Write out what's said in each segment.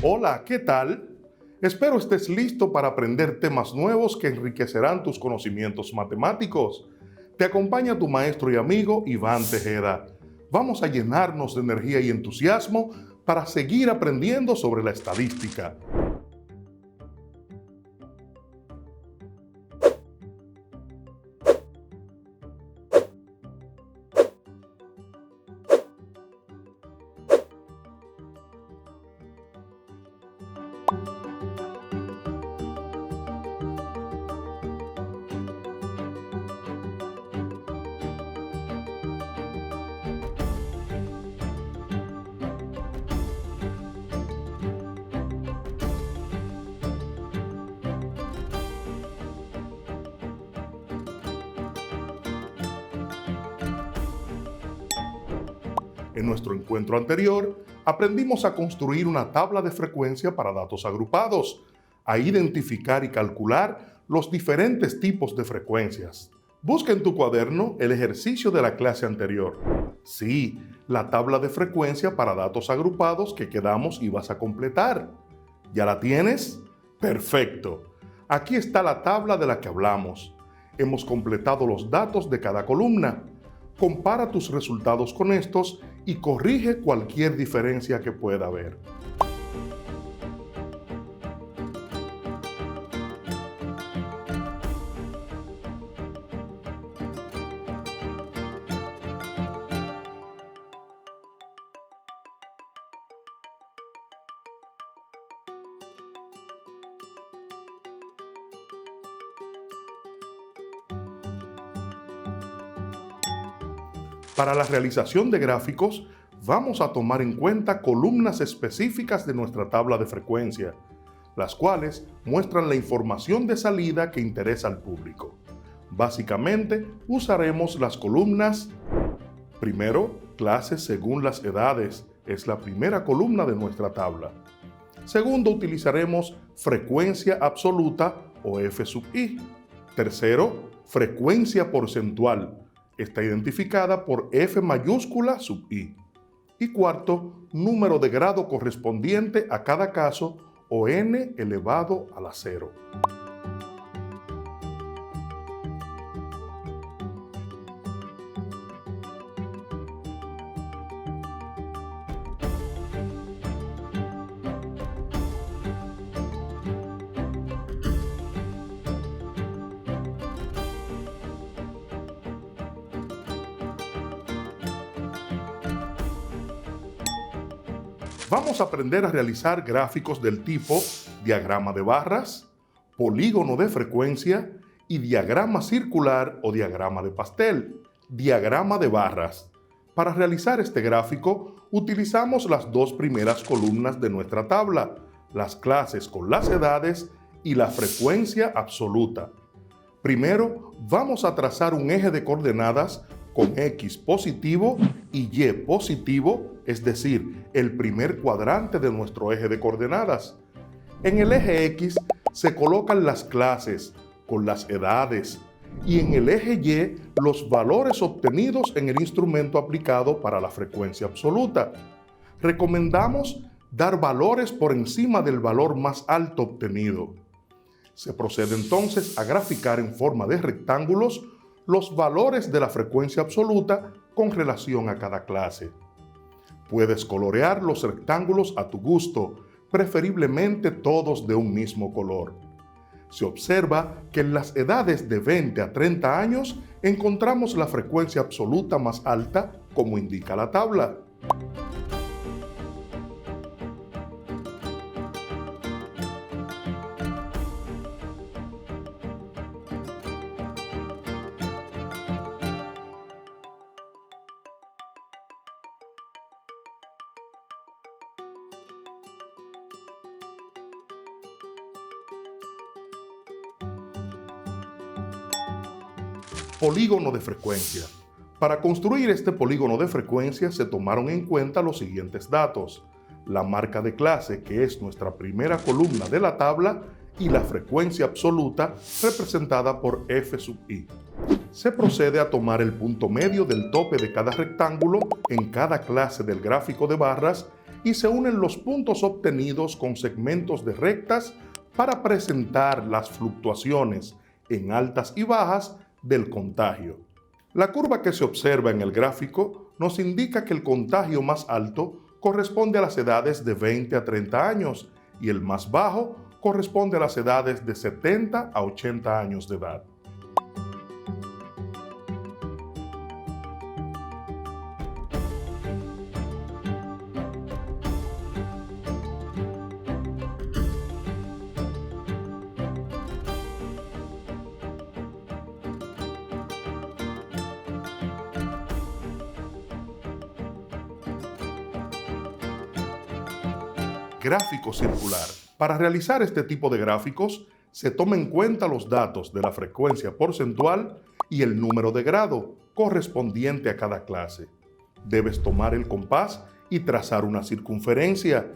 Hola, ¿qué tal? Espero estés listo para aprender temas nuevos que enriquecerán tus conocimientos matemáticos. Te acompaña tu maestro y amigo Iván Tejeda. Vamos a llenarnos de energía y entusiasmo para seguir aprendiendo sobre la estadística. En nuestro encuentro anterior, aprendimos a construir una tabla de frecuencia para datos agrupados, a identificar y calcular los diferentes tipos de frecuencias. Busca en tu cuaderno el ejercicio de la clase anterior. Sí, la tabla de frecuencia para datos agrupados que quedamos y vas a completar. ¿Ya la tienes? Perfecto. Aquí está la tabla de la que hablamos. Hemos completado los datos de cada columna. Compara tus resultados con estos y corrige cualquier diferencia que pueda haber. Para la realización de gráficos, vamos a tomar en cuenta columnas específicas de nuestra tabla de frecuencia, las cuales muestran la información de salida que interesa al público. Básicamente, usaremos las columnas. Primero, clases según las edades, es la primera columna de nuestra tabla. Segundo, utilizaremos frecuencia absoluta o F sub i. Tercero, frecuencia porcentual. Está identificada por F mayúscula sub i. Y cuarto, número de grado correspondiente a cada caso o n elevado a la 0. Vamos a aprender a realizar gráficos del tipo diagrama de barras, polígono de frecuencia y diagrama circular o diagrama de pastel. Diagrama de barras. Para realizar este gráfico, utilizamos las dos primeras columnas de nuestra tabla, las clases con las edades y la frecuencia absoluta. Primero, vamos a trazar un eje de coordenadas con X positivo y Y positivo, es decir, el primer cuadrante de nuestro eje de coordenadas. En el eje X se colocan las clases con las edades y en el eje Y los valores obtenidos en el instrumento aplicado para la frecuencia absoluta. Recomendamos dar valores por encima del valor más alto obtenido. Se procede entonces a graficar en forma de rectángulos los valores de la frecuencia absoluta con relación a cada clase. Puedes colorear los rectángulos a tu gusto, preferiblemente todos de un mismo color. Se observa que en las edades de 20 a 30 años encontramos la frecuencia absoluta más alta, como indica la tabla. Polígono de frecuencia. Para construir este polígono de frecuencia se tomaron en cuenta los siguientes datos: la marca de clase, que es nuestra primera columna de la tabla, y la frecuencia absoluta, representada por F sub i. Se procede a tomar el punto medio del tope de cada rectángulo en cada clase del gráfico de barras y se unen los puntos obtenidos con segmentos de rectas para presentar las fluctuaciones en altas y bajas del contagio. La curva que se observa en el gráfico nos indica que el contagio más alto corresponde a las edades de 20 a 30 años y el más bajo corresponde a las edades de 70 a 80 años de edad. Gráfico circular. Para realizar este tipo de gráficos, se toma en cuenta los datos de la frecuencia porcentual y el número de grado correspondiente a cada clase. Debes tomar el compás y trazar una circunferencia.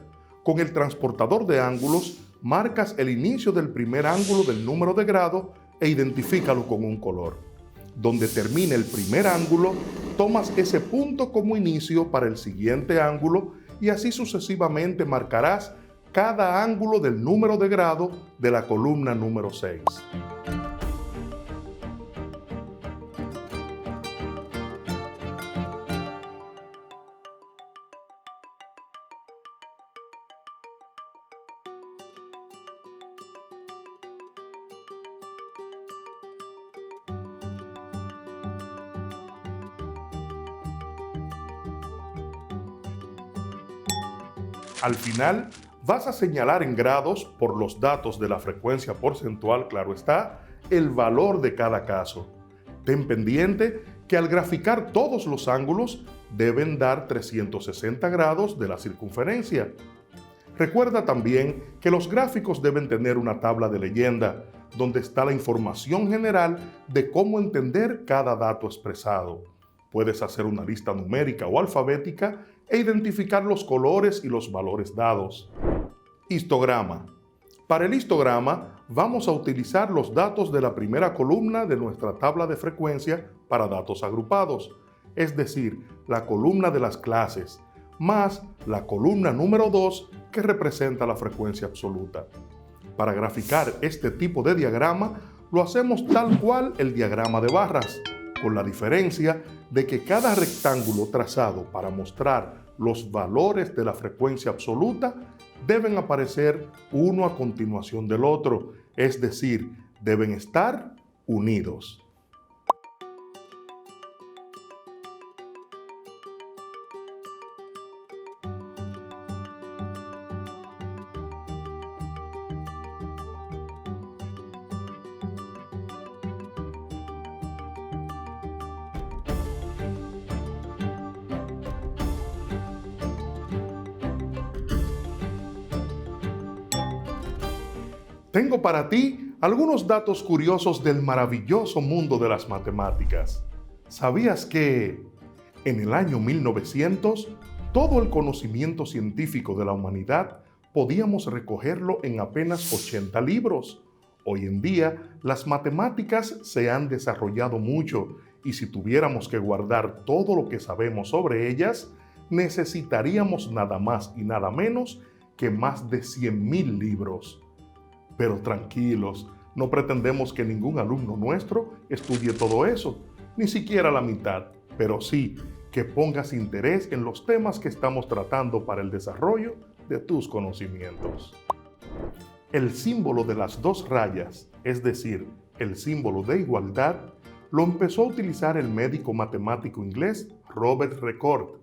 Con el transportador de ángulos, marcas el inicio del primer ángulo del número de grado e identifícalo con un color. Donde termine el primer ángulo, tomas ese punto como inicio para el siguiente ángulo y así sucesivamente marcarás cada ángulo del número de grado de la columna número 6. Al final, vas a señalar en grados, por los datos de la frecuencia porcentual, claro está, el valor de cada caso. Ten pendiente que al graficar todos los ángulos deben dar 360 grados de la circunferencia. Recuerda también que los gráficos deben tener una tabla de leyenda, donde está la información general de cómo entender cada dato expresado. Puedes hacer una lista numérica o alfabética e identificar los colores y los valores dados. Histograma. Para el histograma vamos a utilizar los datos de la primera columna de nuestra tabla de frecuencia para datos agrupados, es decir, la columna de las clases, más la columna número 2 que representa la frecuencia absoluta. Para graficar este tipo de diagrama lo hacemos tal cual el diagrama de barras, con la diferencia de que cada rectángulo trazado para mostrar los valores de la frecuencia absoluta deben aparecer uno a continuación del otro, es decir, deben estar unidos. Tengo para ti algunos datos curiosos del maravilloso mundo de las matemáticas. ¿Sabías que en el año 1900 todo el conocimiento científico de la humanidad podíamos recogerlo en apenas 80 libros? Hoy en día las matemáticas se han desarrollado mucho y si tuviéramos que guardar todo lo que sabemos sobre ellas, necesitaríamos nada más y nada menos que más de 100.000 libros. Pero tranquilos, no pretendemos que ningún alumno nuestro estudie todo eso, ni siquiera la mitad, pero sí que pongas interés en los temas que estamos tratando para el desarrollo de tus conocimientos. El símbolo de las dos rayas, es decir, el símbolo de igualdad, lo empezó a utilizar el médico matemático inglés Robert Recorde,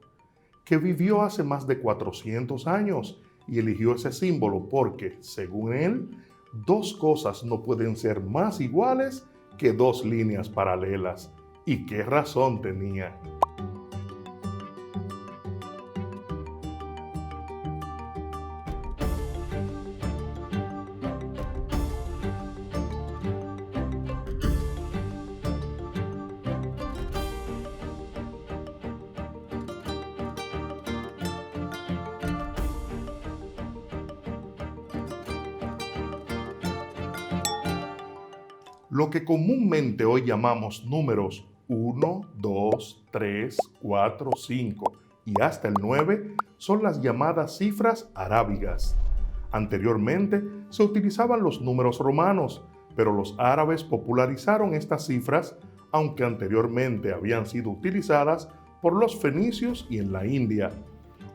que vivió hace más de 400 años y eligió ese símbolo porque, según él, dos cosas no pueden ser más iguales que dos líneas paralelas. ¿Y qué razón tenía? Lo que comúnmente hoy llamamos números 1, 2, 3, 4, 5 y hasta el 9 son las llamadas cifras arábigas. Anteriormente se utilizaban los números romanos, pero los árabes popularizaron estas cifras, aunque anteriormente habían sido utilizadas por los fenicios y en la India.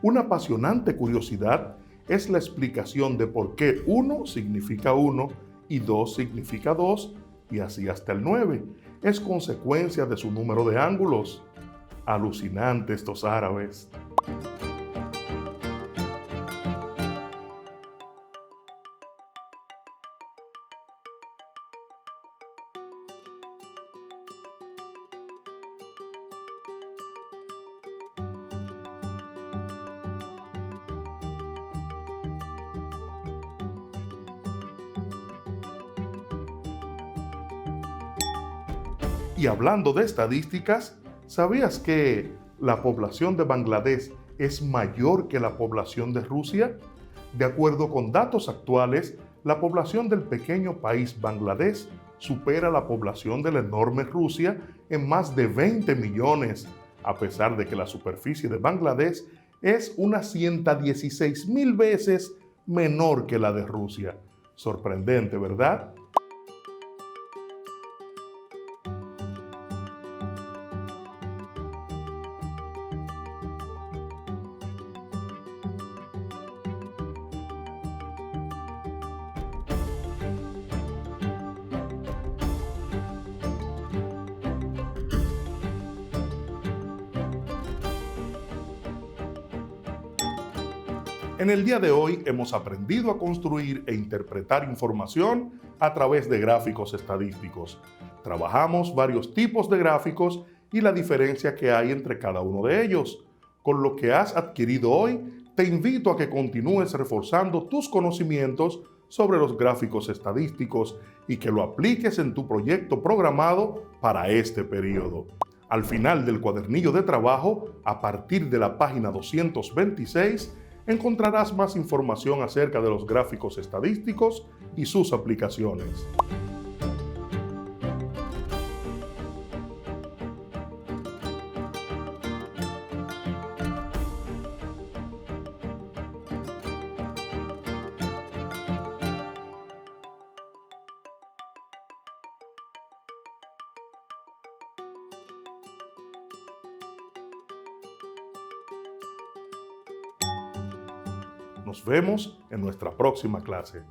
Una apasionante curiosidad es la explicación de por qué 1 significa 1 y 2 significa 2, y así hasta el 9. Es consecuencia de su número de ángulos. Alucinante estos árabes. Y hablando de estadísticas, ¿sabías que la población de Bangladesh es mayor que la población de Rusia? De acuerdo con datos actuales, la población del pequeño país Bangladesh supera la población de la enorme Rusia en más de 20 millones, a pesar de que la superficie de Bangladesh es unas 116.000 veces menor que la de Rusia. Sorprendente, ¿verdad? En el día de hoy hemos aprendido a construir e interpretar información a través de gráficos estadísticos. Trabajamos varios tipos de gráficos y la diferencia que hay entre cada uno de ellos. Con lo que has adquirido hoy, te invito a que continúes reforzando tus conocimientos sobre los gráficos estadísticos y que lo apliques en tu proyecto programado para este periodo. Al final del cuadernillo de trabajo, a partir de la página 226, encontrarás más información acerca de los gráficos estadísticos y sus aplicaciones. Nos vemos en nuestra próxima clase.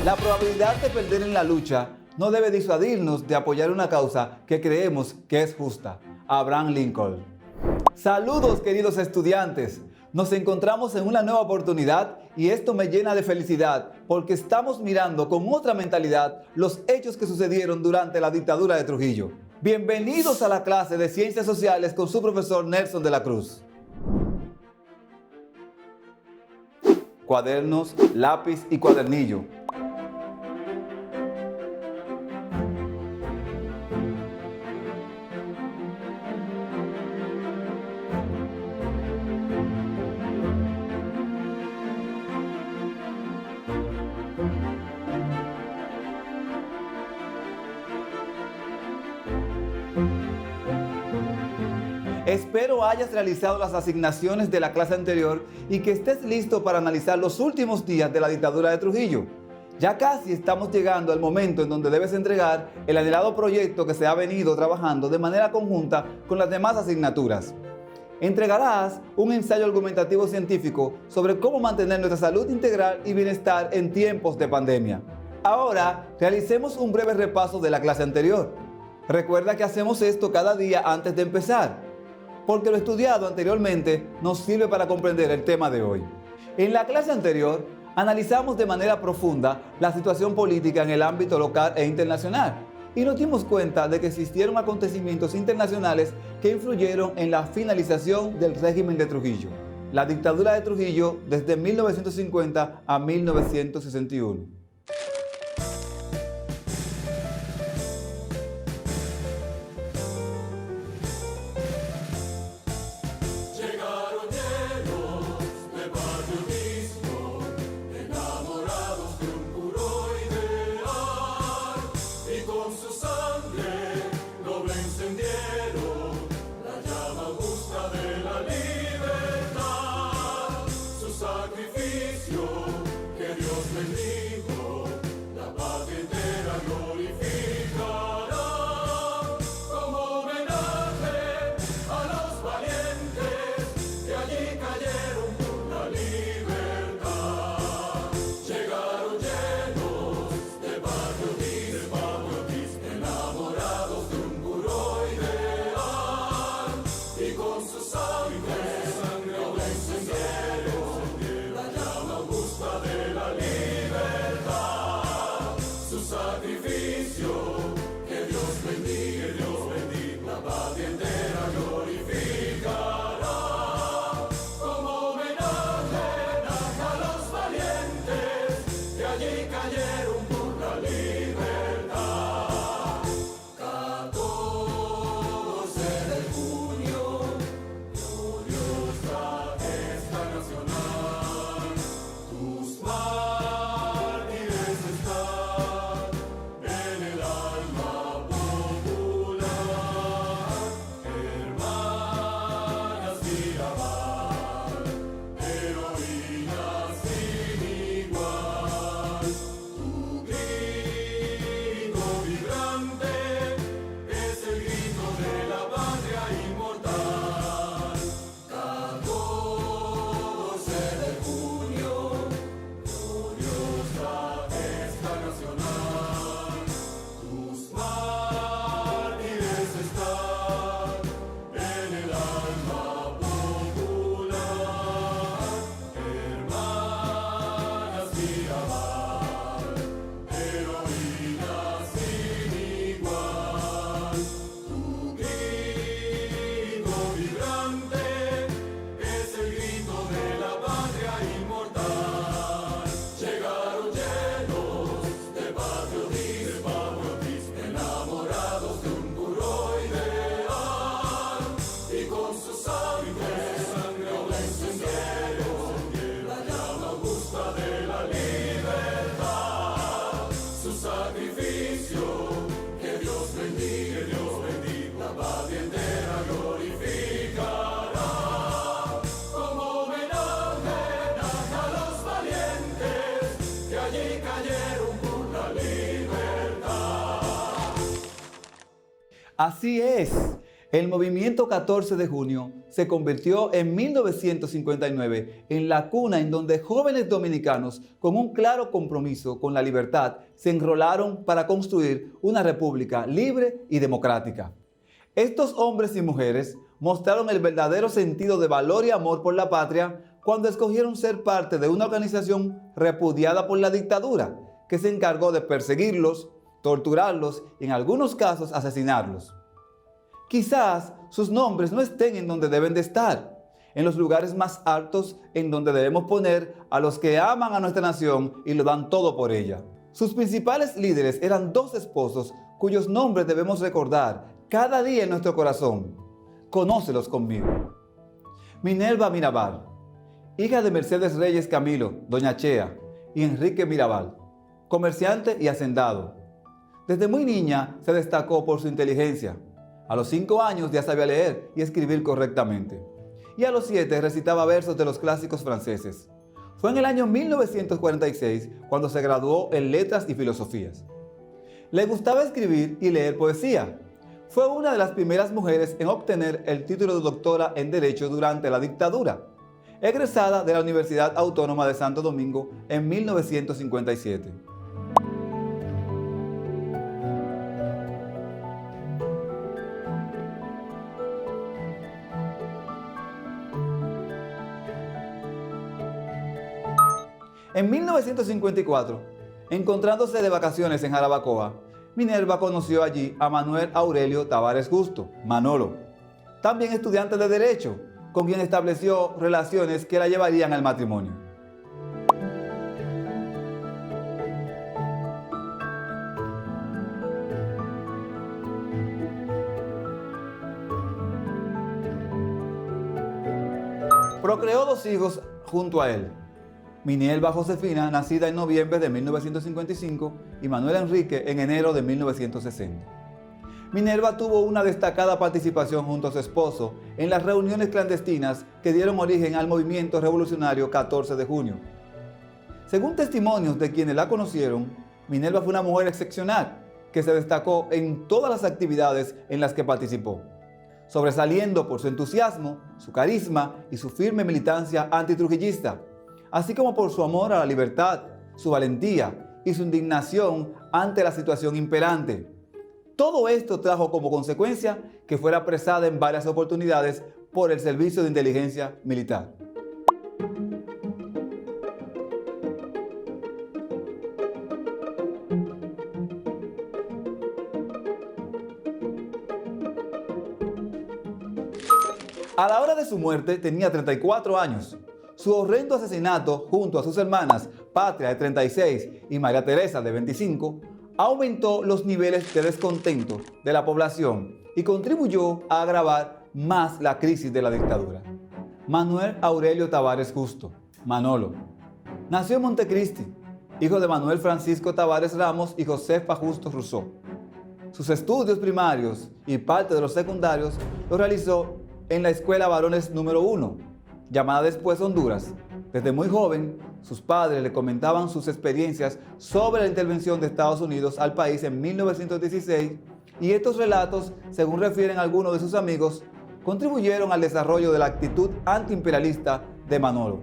La probabilidad de perder en la lucha no debe disuadirnos de apoyar una causa que creemos que es justa. Abraham Lincoln. Saludos, queridos estudiantes. Nos encontramos en una nueva oportunidad y esto me llena de felicidad porque estamos mirando con otra mentalidad los hechos que sucedieron durante la dictadura de Trujillo. Bienvenidos a la clase de Ciencias Sociales con su profesor Nelson de la Cruz. Cuadernos, lápiz y cuadernillo. Espero hayas realizado las asignaciones de la clase anterior y que estés listo para analizar los últimos días de la dictadura de Trujillo. Ya casi estamos llegando al momento en donde debes entregar el anhelado proyecto que se ha venido trabajando de manera conjunta con las demás asignaturas. Entregarás un ensayo argumentativo científico sobre cómo mantener nuestra salud integral y bienestar en tiempos de pandemia. Ahora, realicemos un breve repaso de la clase anterior. Recuerda que hacemos esto cada día antes de empezar, porque lo estudiado anteriormente nos sirve para comprender el tema de hoy. En la clase anterior, analizamos de manera profunda la situación política en el ámbito local e internacional y nos dimos cuenta de que existieron acontecimientos internacionales que influyeron en la finalización del régimen de Trujillo. la dictadura de Trujillo desde 1950 a 1961. Así es, el movimiento 14 de junio se convirtió en 1959 en la cuna en donde jóvenes dominicanos con un claro compromiso con la libertad se enrolaron para construir una república libre y democrática. Estos hombres y mujeres mostraron el verdadero sentido de valor y amor por la patria cuando escogieron ser parte de una organización repudiada por la dictadura que se encargó de perseguirlos, torturarlos y en algunos casos asesinarlos. Quizás sus nombres no estén en donde deben de estar, en los lugares más altos en donde debemos poner a los que aman a nuestra nación y lo dan todo por ella. Sus principales líderes eran dos esposos cuyos nombres debemos recordar cada día en nuestro corazón. Conócelos conmigo. Minerva Mirabal, hija de Mercedes Reyes Camilo, doña Chea, y Enrique Mirabal, comerciante y hacendado. Desde muy niña se destacó por su inteligencia. A los 5 años ya sabía leer y escribir correctamente. Y a los 7 recitaba versos de los clásicos franceses. Fue en el año 1946 cuando se graduó en Letras y Filosofías. Le gustaba escribir y leer poesía. Fue una de las primeras mujeres en obtener el título de doctora en Derecho durante la dictadura, egresada de la Universidad Autónoma de Santo Domingo en 1957. En 1954, encontrándose de vacaciones en Jarabacoa, Minerva conoció allí a Manuel Aurelio Tavares Justo, Manolo, también estudiante de Derecho, con quien estableció relaciones que la llevarían al matrimonio. Procreó 2 hijos junto a él: Minelva Josefina, nacida en noviembre de 1955, y Manuel Enrique en enero de 1960. Minelva tuvo una destacada participación junto a su esposo en las reuniones clandestinas que dieron origen al movimiento revolucionario 14 de junio. Según testimonios de quienes la conocieron, Minelva fue una mujer excepcional que se destacó en todas las actividades en las que participó, sobresaliendo por su entusiasmo, su carisma y su firme militancia antitrujillista, así como por su amor a la libertad, su valentía y su indignación ante la situación imperante. Todo esto trajo como consecuencia que fuera apresada en varias oportunidades por el Servicio de Inteligencia Militar. A la hora de su muerte tenía 34 años. Su horrendo asesinato junto a sus hermanas Patria, de 36, y María Teresa, de 25, aumentó los niveles de descontento de la población y contribuyó a agravar más la crisis de la dictadura. Manuel Aurelio Tavares Justo, Manolo, nació en Montecristi, hijo de Manuel Francisco Tavares Ramos y Josefa Justo Rousseau. Sus estudios primarios y parte de los secundarios los realizó en la Escuela Varones número 1, llamada después Honduras. Desde muy joven, sus padres le comentaban sus experiencias sobre la intervención de Estados Unidos al país en 1916, y estos relatos, según refieren algunos de sus amigos, contribuyeron al desarrollo de la actitud antiimperialista de Manolo.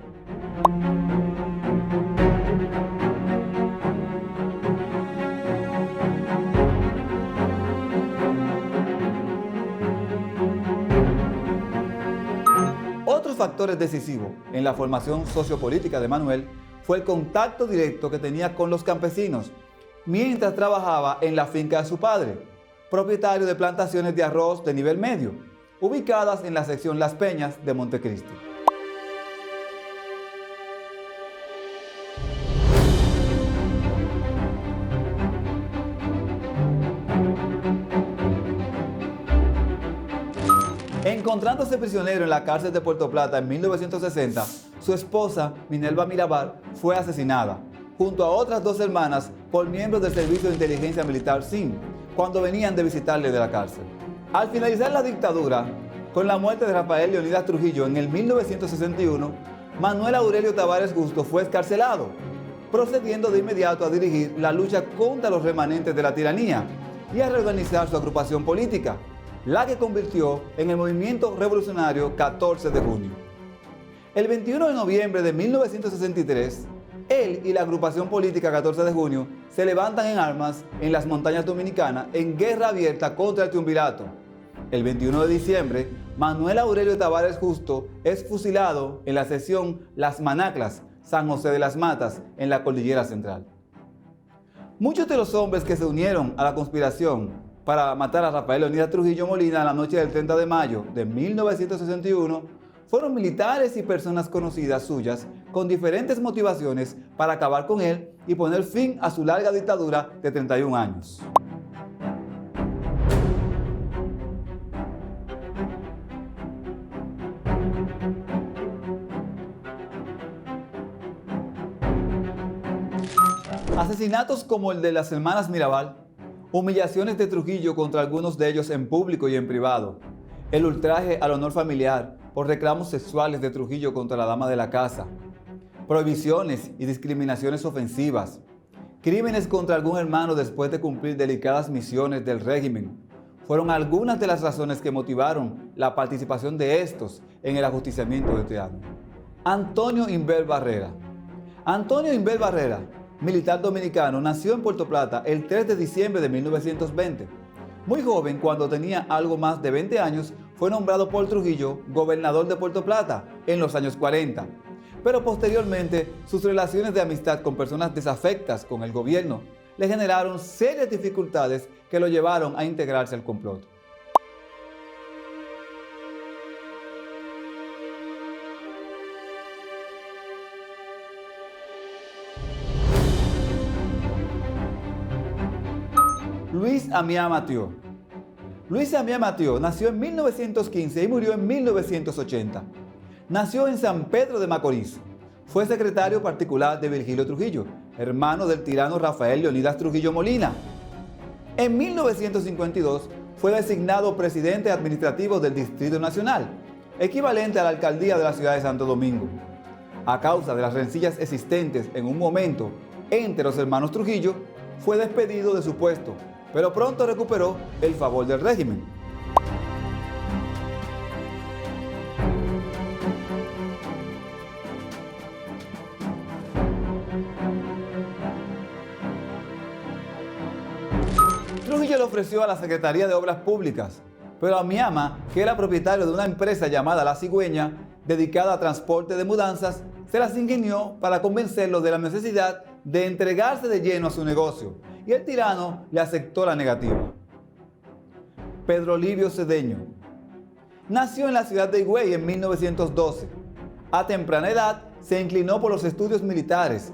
Otros factores decisivos en la formación sociopolítica de Manuel fue el contacto directo que tenía con los campesinos mientras trabajaba en la finca de su padre, propietario de plantaciones de arroz de nivel medio, ubicadas en la sección Las Peñas de Montecristi. Encontrándose prisionero en la cárcel de Puerto Plata en 1960, su esposa, Minelva Mirabal, fue asesinada, junto a otras 2 hermanas, por miembros del Servicio de Inteligencia Militar SIM, cuando venían de visitarle de la cárcel. Al finalizar la dictadura, con la muerte de Rafael Leonidas Trujillo en el 1961, Manuel Aurelio Tavares Justo fue excarcelado, procediendo de inmediato a dirigir la lucha contra los remanentes de la tiranía y a reorganizar su agrupación política, la que convirtió en el movimiento revolucionario 14 de junio. El 21 de noviembre de 1963, él y la agrupación política 14 de junio se levantan en armas en las montañas dominicanas en guerra abierta contra el triunvirato. El 21 de diciembre, Manuel Aurelio Tavares Justo es fusilado en la sección Las Manaclas, San José de las Matas, en la Cordillera Central. Muchos de los hombres que se unieron a la conspiración para matar a Rafael Leonidas Trujillo Molina la noche del 30 de mayo de 1961 fueron militares y personas conocidas suyas con diferentes motivaciones para acabar con él y poner fin a su larga dictadura de 31 años. Asesinatos como el de las hermanas Mirabal, humillaciones de Trujillo contra algunos de ellos en público y en privado, el ultraje al honor familiar por reclamos sexuales de Trujillo contra la dama de la casa, prohibiciones y discriminaciones ofensivas, crímenes contra algún hermano después de cumplir delicadas misiones del régimen, fueron algunas de las razones que motivaron la participación de estos en el ajusticiamiento de Triano. Antonio Inver Barrera. Antonio Inver Barrera, militar dominicano, nació en Puerto Plata el 3 de diciembre de 1920. Muy joven, cuando tenía algo más de 20 años, fue nombrado por Trujillo gobernador de Puerto Plata en los años 40. Pero posteriormente, sus relaciones de amistad con personas desafectas con el gobierno le generaron serias dificultades que lo llevaron a integrarse al complot. Luis Amiá Mathieu. Luis Amiá Mathieu nació en 1915 y murió en 1980. Nació en San Pedro de Macorís. Fue secretario particular de Virgilio Trujillo, hermano del tirano Rafael Leonidas Trujillo Molina. En 1952 fue designado presidente administrativo del Distrito Nacional, equivalente a la alcaldía de la ciudad de Santo Domingo. A causa de las rencillas existentes en un momento entre los hermanos Trujillo, fue despedido de su puesto, pero pronto recuperó el favor del régimen. Trujillo le ofreció a la Secretaría de Obras Públicas, pero Amiama, que era propietario de una empresa llamada La Cigüeña, dedicada a transporte de mudanzas, se las ingenió para convencerlo de la necesidad de entregarse de lleno a su negocio, y el tirano le aceptó la negativa. Pedro Livio Cedeño nació en la ciudad de Higüey en 1912. A temprana edad se inclinó por los estudios militares.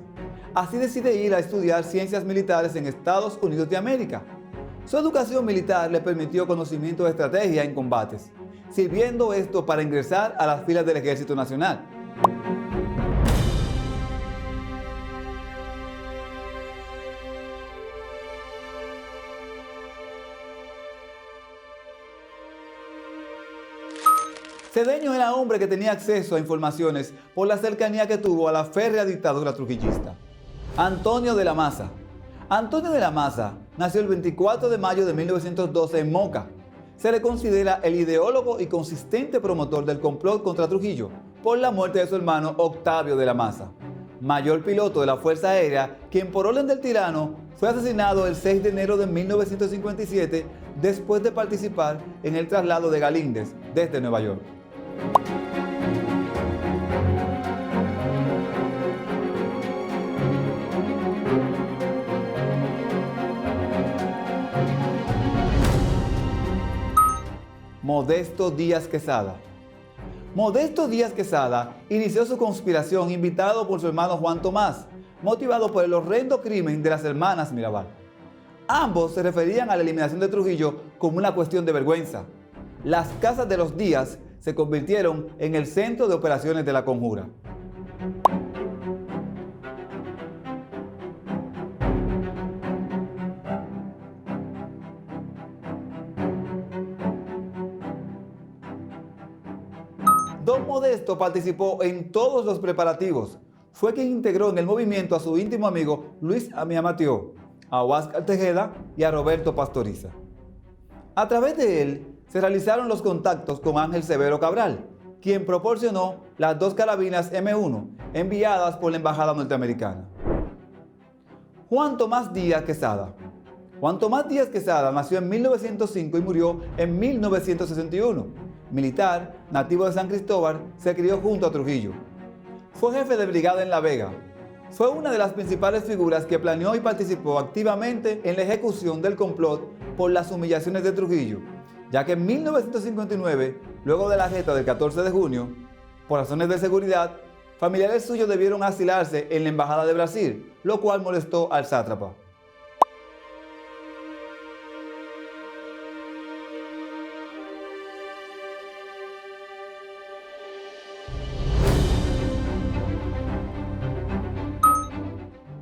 Así decide ir a estudiar ciencias militares en Estados Unidos de América. Su educación militar le permitió conocimiento de estrategia en combates, sirviendo esto para ingresar a las filas del Ejército Nacional. Cedeño era hombre que tenía acceso a informaciones por la cercanía que tuvo a la férrea dictadura trujillista. Antonio de la Maza. Antonio de la Maza nació el 24 de mayo de 1912 en Moca. Se le considera el ideólogo y consistente promotor del complot contra Trujillo por la muerte de su hermano Octavio de la Maza, mayor piloto de la Fuerza Aérea, quien por orden del tirano fue asesinado el 6 de enero de 1957 después de participar en el traslado de Galíndez desde Nueva York. Modesto Díaz Quesada. Modesto Díaz Quesada inició su conspiración invitado por su hermano Juan Tomás, motivado por el horrendo crimen de las hermanas Mirabal. Ambos se referían a la eliminación de Trujillo como una cuestión de vergüenza. Las casas de los Díaz se convirtieron en el centro de operaciones de la conjura. Don Modesto participó en todos los preparativos. Fue quien integró en el movimiento a su íntimo amigo Luis Amiá Mathieu, a Huáscar Tejeda y a Roberto Pastoriza. A través de él se realizaron los contactos con Ángel Severo Cabral, quien proporcionó las 2 carabinas M1 enviadas por la embajada norteamericana. Juan Tomás Díaz Quesada. Juan Tomás Díaz Quesada nació en 1905 y murió en 1961. Militar, nativo de San Cristóbal, se crió junto a Trujillo. Fue jefe de brigada en La Vega. Fue una de las principales figuras que planeó y participó activamente en la ejecución del complot por las humillaciones de Trujillo, ya que en 1959, luego de la gesta del 14 de junio, por razones de seguridad, familiares suyos debieron asilarse en la embajada de Brasil, lo cual molestó al sátrapa.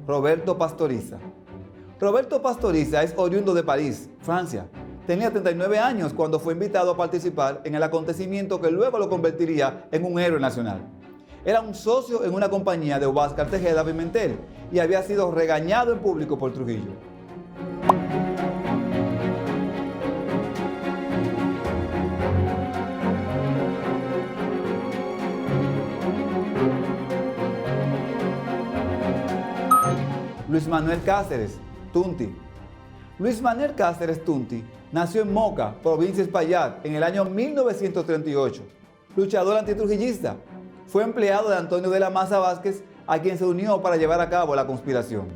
Roberto Pastoriza. Roberto Pastoriza es oriundo de París, Francia. Tenía 39 años cuando fue invitado a participar en el acontecimiento que luego lo convertiría en un héroe nacional. Era un socio en una compañía de Huáscar Tejeda Pimentel y había sido regañado en público por Trujillo. Luis Manuel Cáceres, Tunti. Luis Manuel Cáceres Tunti nació en Moca, provincia de Espaillat, en el año 1938. Luchador antitrujillista, fue empleado de Antonio de la Maza Vázquez, a quien se unió para llevar a cabo la conspiración.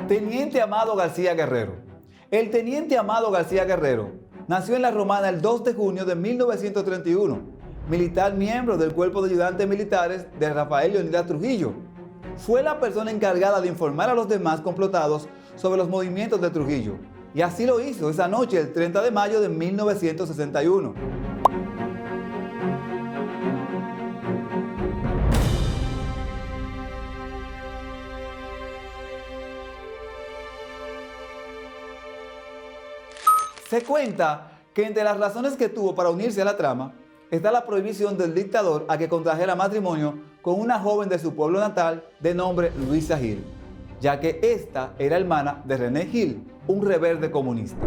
Teniente Amado García Guerrero. El teniente Amado García Guerrero Nació en La Romana el 2 de junio de 1931, militar miembro del Cuerpo de Ayudantes Militares de Rafael Leonidas Trujillo. Fue la persona encargada de informar a los demás complotados sobre los movimientos de Trujillo, y así lo hizo esa noche, el 30 de mayo de 1961. Se cuenta que entre las razones que tuvo para unirse a la trama está la prohibición del dictador a que contrajera matrimonio con una joven de su pueblo natal de nombre Luisa Gil, ya que ésta era hermana de René Gil, un rebelde comunista.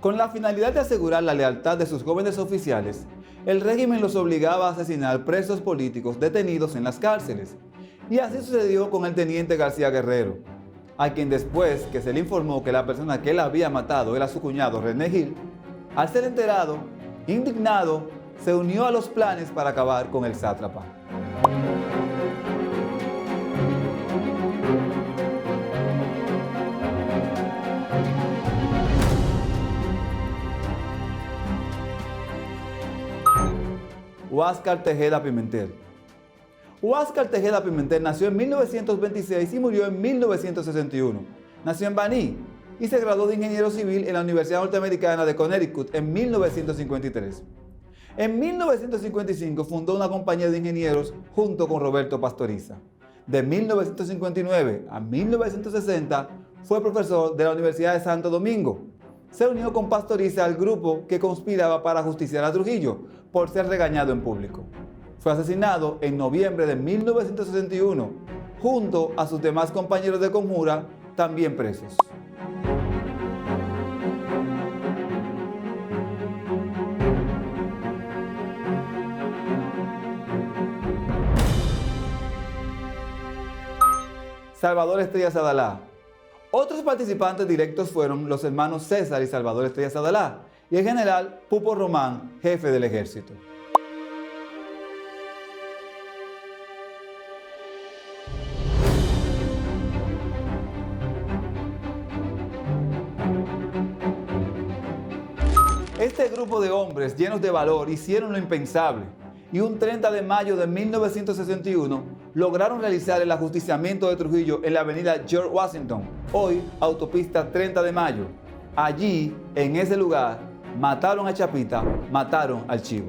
Con la finalidad de asegurar la lealtad de sus jóvenes oficiales, el régimen los obligaba a asesinar presos políticos detenidos en las cárceles, y así sucedió con el teniente García Guerrero, a quien después que se le informó que la persona que él había matado era su cuñado René Gil, al ser enterado, indignado, se unió a los planes para acabar con el sátrapa. Huáscar Tejeda Pimentel. Huáscar Tejeda Pimentel nació en 1926 y murió en 1961. Nació en Baní y se graduó de ingeniero civil en la Universidad Norteamericana de Connecticut en 1953. En 1955 fundó una compañía de ingenieros junto con Roberto Pastoriza. De 1959 a 1960 fue profesor de la Universidad de Santo Domingo. Se unió con Pastoriza al grupo que conspiraba para ajusticiar a Trujillo por ser regañado en público. Fue asesinado en noviembre de 1961, junto a sus demás compañeros de conjura, también presos. Salvador Estrellas Adalá. Otros participantes directos fueron los hermanos César y Salvador Estrellas Adalá y el general Pupo Román, jefe del ejército. Este grupo de hombres llenos de valor hicieron lo impensable y un 30 de mayo de 1961 lograron realizar el ajusticiamiento de Trujillo en la avenida George Washington, hoy autopista 30 de mayo. Allí, en ese lugar, mataron a Chapita, mataron al Chivo.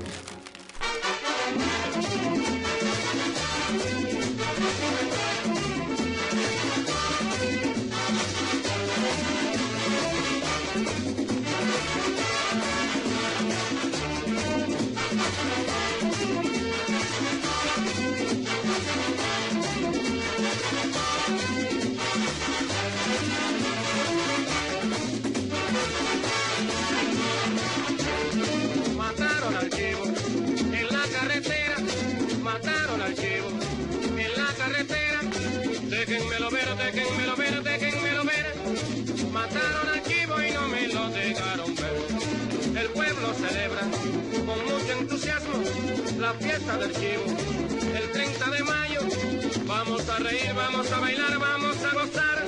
Mataron al Chivo en la carretera, mataron al Chivo en la carretera. Déjenmelo ver, déjenmelo ver, déjenmelo ver. Mataron al Chivo y no me lo dejaron ver. El pueblo celebra con mucho entusiasmo la fiesta del Chivo. El 30 de mayo vamos a reír, vamos a bailar, vamos a gozar.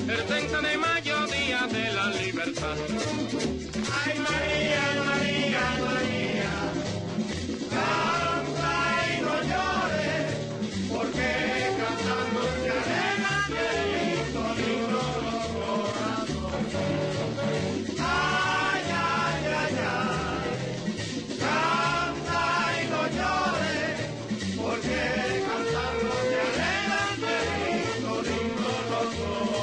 El 30 de mayo, día de la libertad. Ay María, María, María, canta y no llores, porque cantando se alegra de lindo los corazones. Ay, ay, ay, ay, canta y no llores, porque cantando se alegra de lindo los corazones.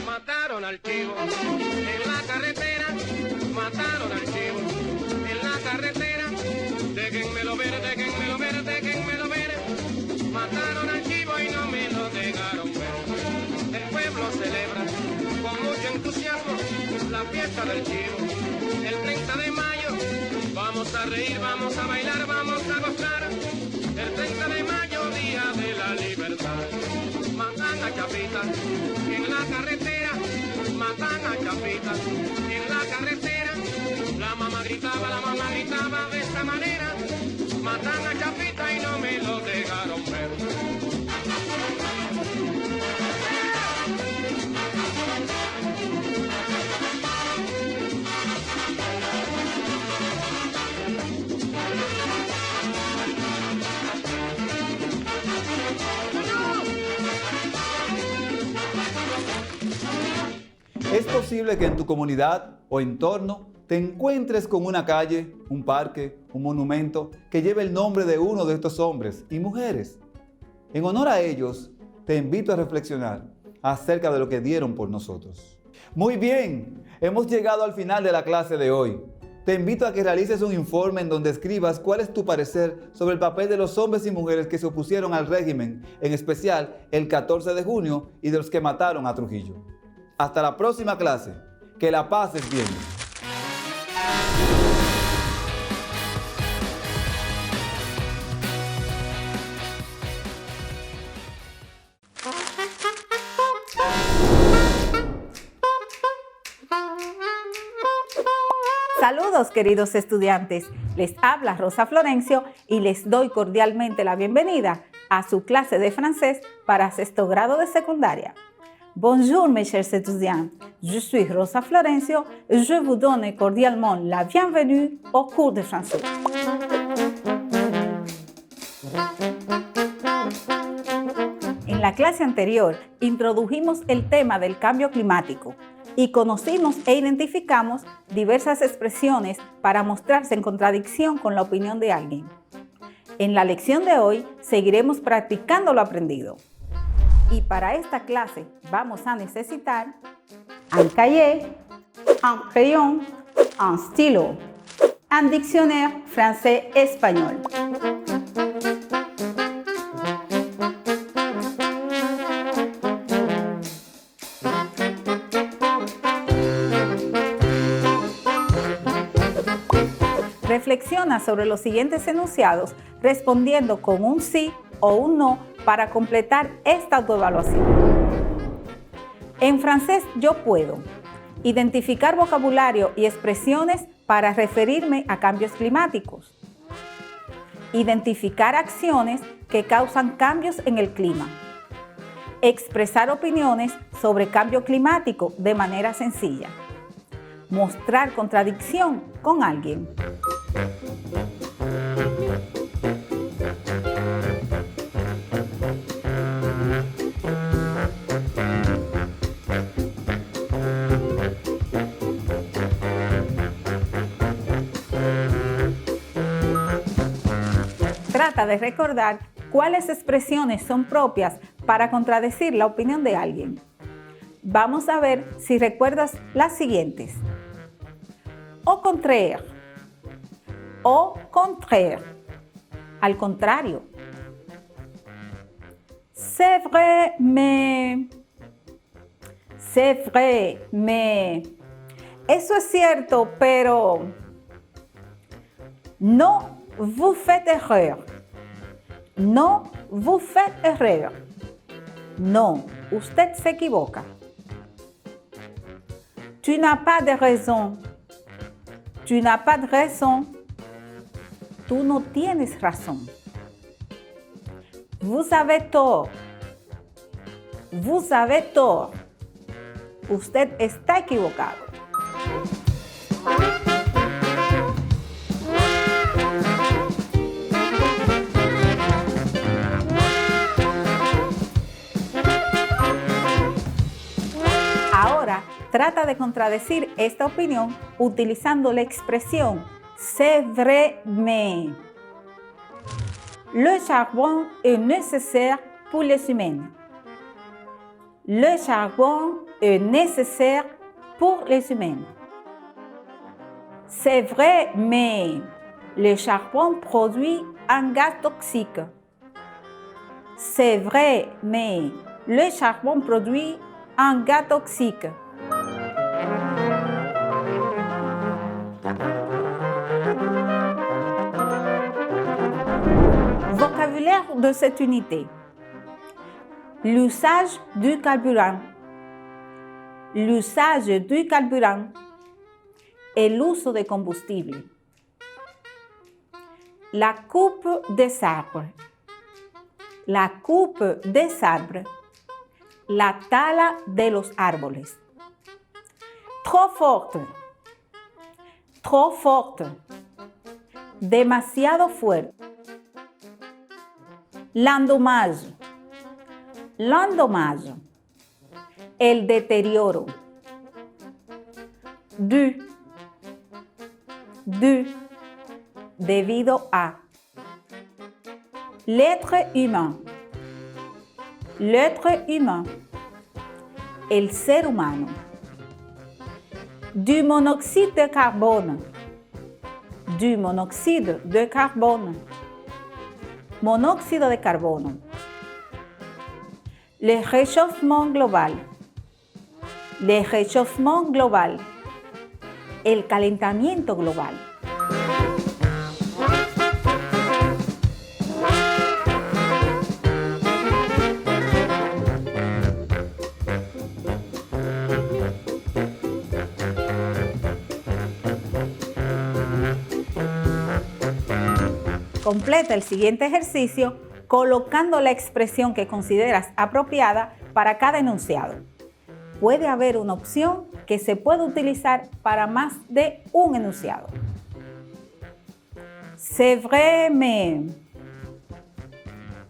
Mataron al Chivo en la carretera, mataron al Chivo en la carretera. Déjenmelo ver, déjenmelo ver, déjenmelo ver. Mataron al Chivo y no me lo dejaron ver. El pueblo celebra con mucho entusiasmo la fiesta del Chivo. El 30 de mayo vamos Vamos a reír, vamos a bailar, vamos a gozar. El 30 de mayo, día de la libertad. Matan a Chapita en la carretera. Matan a Chapita en la carretera. La mamá gritaba de esta manera. Matan a Chapita y no me lo dejaron ver. Es posible que en tu comunidad o entorno te encuentres con una calle, un parque, un monumento que lleve el nombre de uno de estos hombres y mujeres. En honor a ellos, te invito a reflexionar acerca de lo que dieron por nosotros. Muy bien, hemos llegado al final de la clase de hoy. Te invito a que realices un informe en donde escribas cuál es tu parecer sobre el papel de los hombres y mujeres que se opusieron al régimen, en especial el 14 de junio y de los que mataron a Trujillo. Hasta la próxima clase. Que la pases bien. Saludos, queridos estudiantes. Les habla Rosa Florencio y les doy cordialmente la bienvenida a su clase de francés para sexto grado de secundaria. Bonjour mes chers étudiants, je suis Rosa Florencio et je vous donne cordialement la bienvenue au cours de français. En la clase anterior introdujimos el tema del cambio climático y conocimos e identificamos diversas expresiones para mostrarse en contradicción con la opinión de alguien. En la lección de hoy seguiremos practicando lo aprendido. Y para esta clase vamos a necesitar un cahier, un crayon, un stylo, un diccionnaire français-espagnol. Reflexiona sobre los siguientes enunciados respondiendo con un sí o un no para completar esta autoevaluación. En francés yo puedo identificar vocabulario y expresiones para referirme a cambios climáticos. Identificar acciones que causan cambios en el clima. Expresar opiniones sobre cambio climático de manera sencilla. Mostrar contradicción con alguien. Trata de recordar cuáles expresiones son propias para contradecir la opinión de alguien. Vamos a ver si recuerdas las siguientes. Au contraire. Au contraire. Al contrario. C'est vrai, mais. C'est vrai, mais. Eso es cierto, pero. No, vous faites erreur. No, vous faites erreur. No, usted se equivoca. Tu n'as pas de raison. Tu n'as pas de raison. Tú no tienes razón. Vous avez tort. Vous avez tort. Usted está equivocado. Ahora, trata de contradecir esta opinión utilizando la expresión c'est vrai, mais. Le charbon est nécessaire pour les humains. Le charbon est nécessaire pour les humains. C'est vrai, mais le charbon produit un gaz toxique. C'est vrai, mais le charbon produit un gaz toxique. Vocabulaire de cette unité. L'usage du carburant. L'usage du carburant. El uso de combustible. La coupe des arbres. La coupe des arbres. La tala de los árboles. Trop forte. Trop forte. Demasiado fuerte. L'endommage. L'endommage. El deterioro. Du. Debido a. L'être humain. L'être humain. El ser humano. Du monoxyde de carbone. Du monoxyde de carbone. Monóxido de carbono. Le réchauffement global. Le réchauffement global. El calentamiento global. Completa el siguiente ejercicio colocando la expresión que consideras apropiada para cada enunciado. Puede haber una opción que se puede utilizar para más de un enunciado. C'est vrai, mais.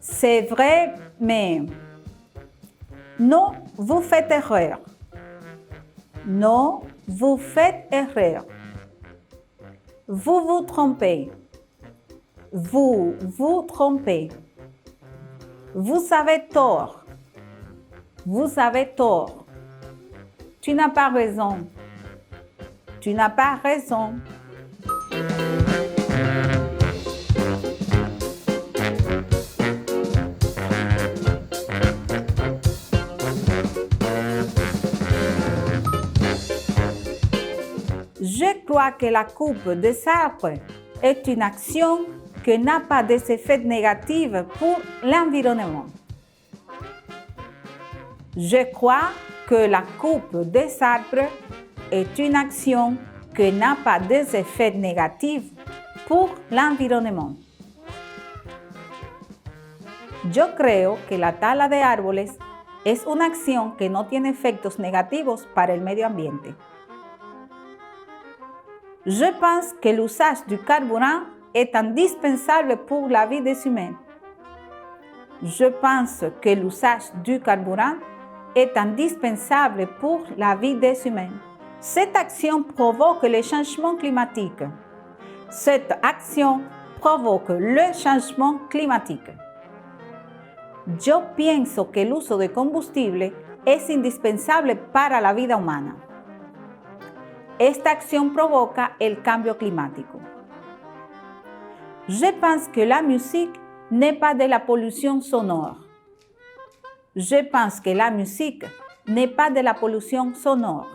C'est vrai, mais. Non, vous faites erreur. Non, vous faites erreur. Vous vous trompez. Vous vous trompez. Vous avez tort. Vous avez tort. Tu n'as pas raison. Tu n'as pas raison. Je crois que la coupe des arbres est une action que n'a pas d'effet négatif pour l'environnement. Je crois que la coupe des arbres est une action que n'a pas d'effet négatif pour l'environnement. Yo creo que la tala de árboles es una acción que no tiene efectos negativos para el medio ambiente. Je pense que l'usage du carburant est indispensable pour la vie des humains. Je pense que l'usage du carburant est indispensable pour la vie des humains. Cette action provoque le changement climatique. Cette action provoque le changement climatique. Yo pienso que el uso de combustible es indispensable para la vida humana. Esta acción provoca el cambio climático. Je pense que la musique n'est pas de la pollution sonore. Je pense que la musique n'est pas de la pollution sonore.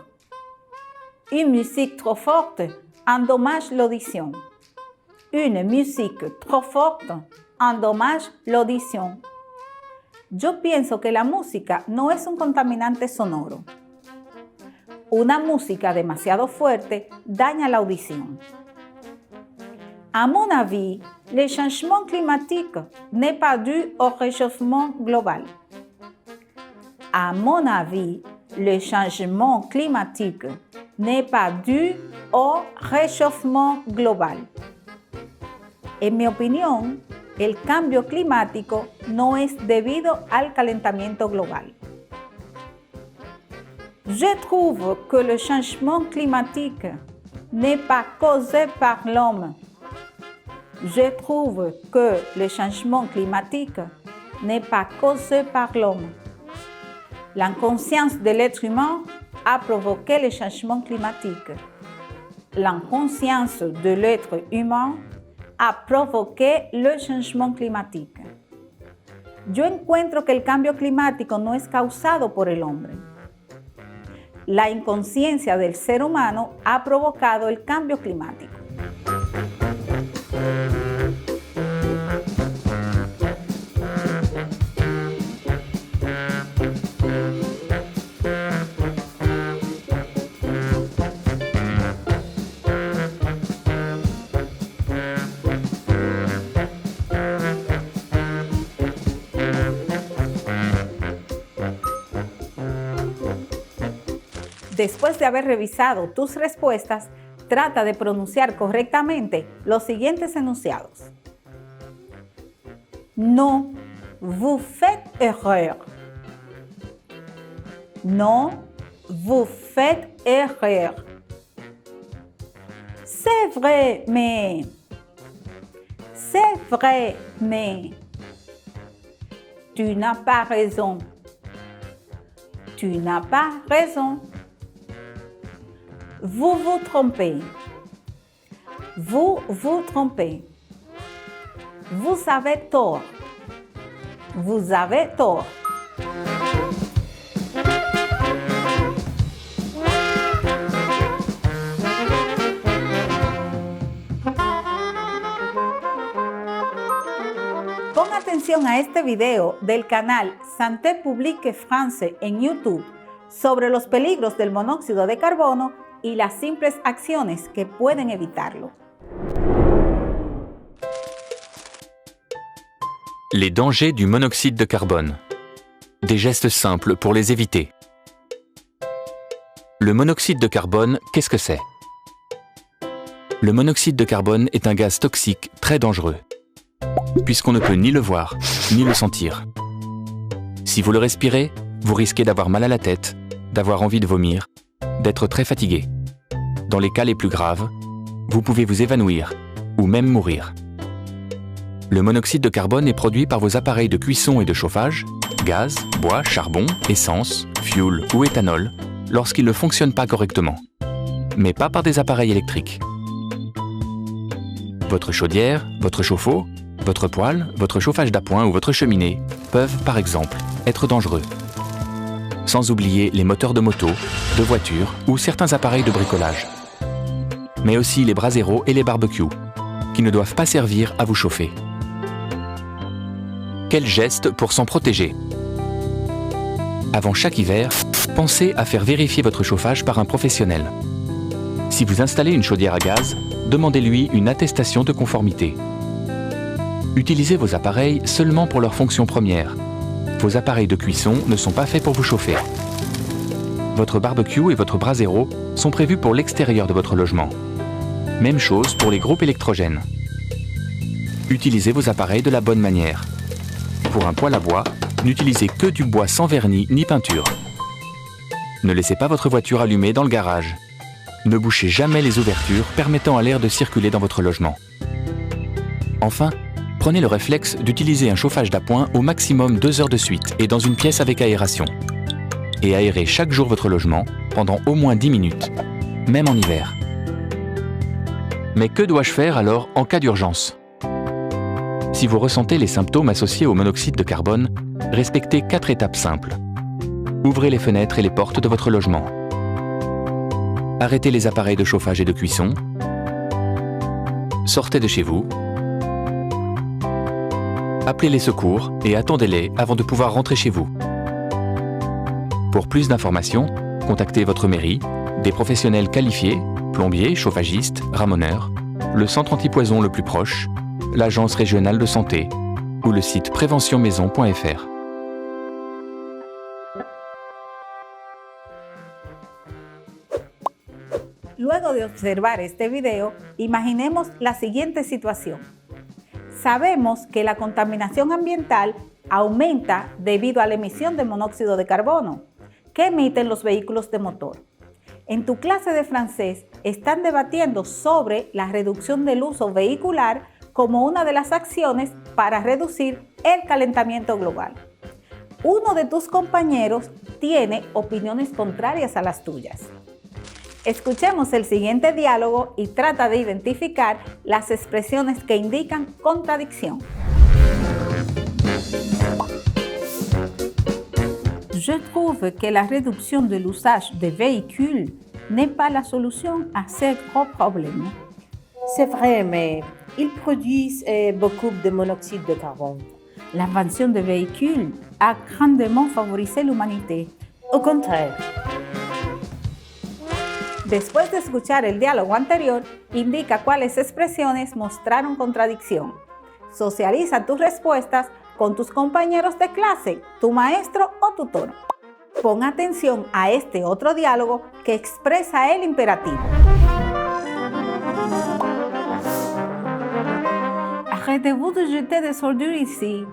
Une musique trop forte endommage l'audition. Une musique trop forte endommage l'audition. Yo pienso que la música no es un contaminante sonoro. Una música demasiado fuerte daña la audición. À mon avis, le changement climatique n'est pas dû au réchauffement global. À mon avis, le changement climatique n'est pas dû au réchauffement global. En mi opinión, el cambio climático no es debido al calentamiento global. Je trouve que le changement climatique n'est pas causé par l'homme. Je trouve que le changement climatique n'est pas causé par l'homme. L'inconscience de l'être humain a provoqué le changement climatique. L'inconscience de l'être humain a provoqué le changement climatique. Yo encuentro que el cambio climático no es causado por el hombre. La inconsciencia del ser humano ha provocado el cambio climático. Después de haber revisado tus respuestas, trata de pronunciar correctamente los siguientes enunciados. Non, vous faites erreur. Non, vous faites erreur. C'est vrai, mais. C'est vrai, mais. Tu n'as pas raison. Tu n'as pas raison. Vous vous trompez. Vous vous trompez. Vous avez tort. Vous avez tort. Pon atención a este video del canal Santé Publique France en YouTube sobre los peligros del monóxido de carbono y las simples acciones que pueden evitarlo. Les dangers du monoxyde de carbone. Des gestes simples pour les éviter. Le monoxyde de carbone, qu'est-ce que c'est? Le monoxyde de carbone est un gaz toxique très dangereux, puisqu'on ne peut ni le voir, ni le sentir. Si vous le respirez, vous risquez d'avoir mal à la tête, d'avoir envie de vomir, d'être très fatigué. Dans les cas les plus graves, vous pouvez vous évanouir ou même mourir. Le monoxyde de carbone est produit par vos appareils de cuisson et de chauffage, gaz, bois, charbon, essence, fioul ou éthanol, lorsqu'ils ne fonctionnent pas correctement, mais pas par des appareils électriques. Votre chaudière, votre chauffe-eau, votre poêle, votre chauffage d'appoint ou votre cheminée peuvent, par exemple, être dangereux. Sans oublier les moteurs de moto, de voitures ou certains appareils de bricolage. Mais aussi les braseros et les barbecues, qui ne doivent pas servir à vous chauffer. Quel geste pour s'en protéger? Avant chaque hiver, pensez à faire vérifier votre chauffage par un professionnel. Si vous installez une chaudière à gaz, demandez-lui une attestation de conformité. Utilisez vos appareils seulement pour leur fonction première. Vos appareils de cuisson ne sont pas faits pour vous chauffer. Votre barbecue et votre brasero sont prévus pour l'extérieur de votre logement. Même chose pour les groupes électrogènes. Utilisez vos appareils de la bonne manière. Pour un poêle à bois, n'utilisez que du bois sans vernis ni peinture. Ne laissez pas votre voiture allumée dans le garage. Ne bouchez jamais les ouvertures permettant à l'air de circuler dans votre logement. Enfin, prenez le réflexe d'utiliser un chauffage d'appoint au maximum 2 heures de suite et dans une pièce avec aération. Et aérez chaque jour votre logement pendant au moins 10 minutes, même en hiver. Mais que dois-je faire alors en cas d'urgence? Si vous ressentez les symptômes associés au monoxyde de carbone, respectez 4 étapes simples. Ouvrez les fenêtres et les portes de votre logement. Arrêtez les appareils de chauffage et de cuisson. Sortez de chez vous. Appelez les secours et attendez-les avant de pouvoir rentrer chez vous. Pour plus d'informations, contactez votre mairie, des professionnels qualifiés, plombiers, chauffagistes, ramoneurs, le centre antipoison le plus proche, l'agence régionale de santé ou le site préventionmaison.fr. Luego de observar este video, imaginemos la siguiente situación. Sabemos que la contaminación ambiental aumenta debido a la emisión de monóxido de carbono que emiten los vehículos de motor. En tu clase de francés están debatiendo sobre la reducción del uso vehicular como una de las acciones para reducir el calentamiento global. Uno de tus compañeros tiene opiniones contrarias a las tuyas. Escuchemos el siguiente diálogo y trata de identificar las expresiones que indican contradicción. Je trouve que la réduction de l'usage des véhicules n'est pas la solution à ces gros problèmes. C'est vrai, mais ils produisent beaucoup de monoxyde de carbone. L'invention des véhicules a grandement favorisé l'humanité. Au contraire. Después de escuchar el diálogo anterior, indica cuáles expresiones mostraron contradicción. Socializa tus respuestas con tus compañeros de clase, tu maestro o tutor. Pon atención a este otro diálogo que expresa el imperativo. Arrêtez-vous de jeter des ordures ici.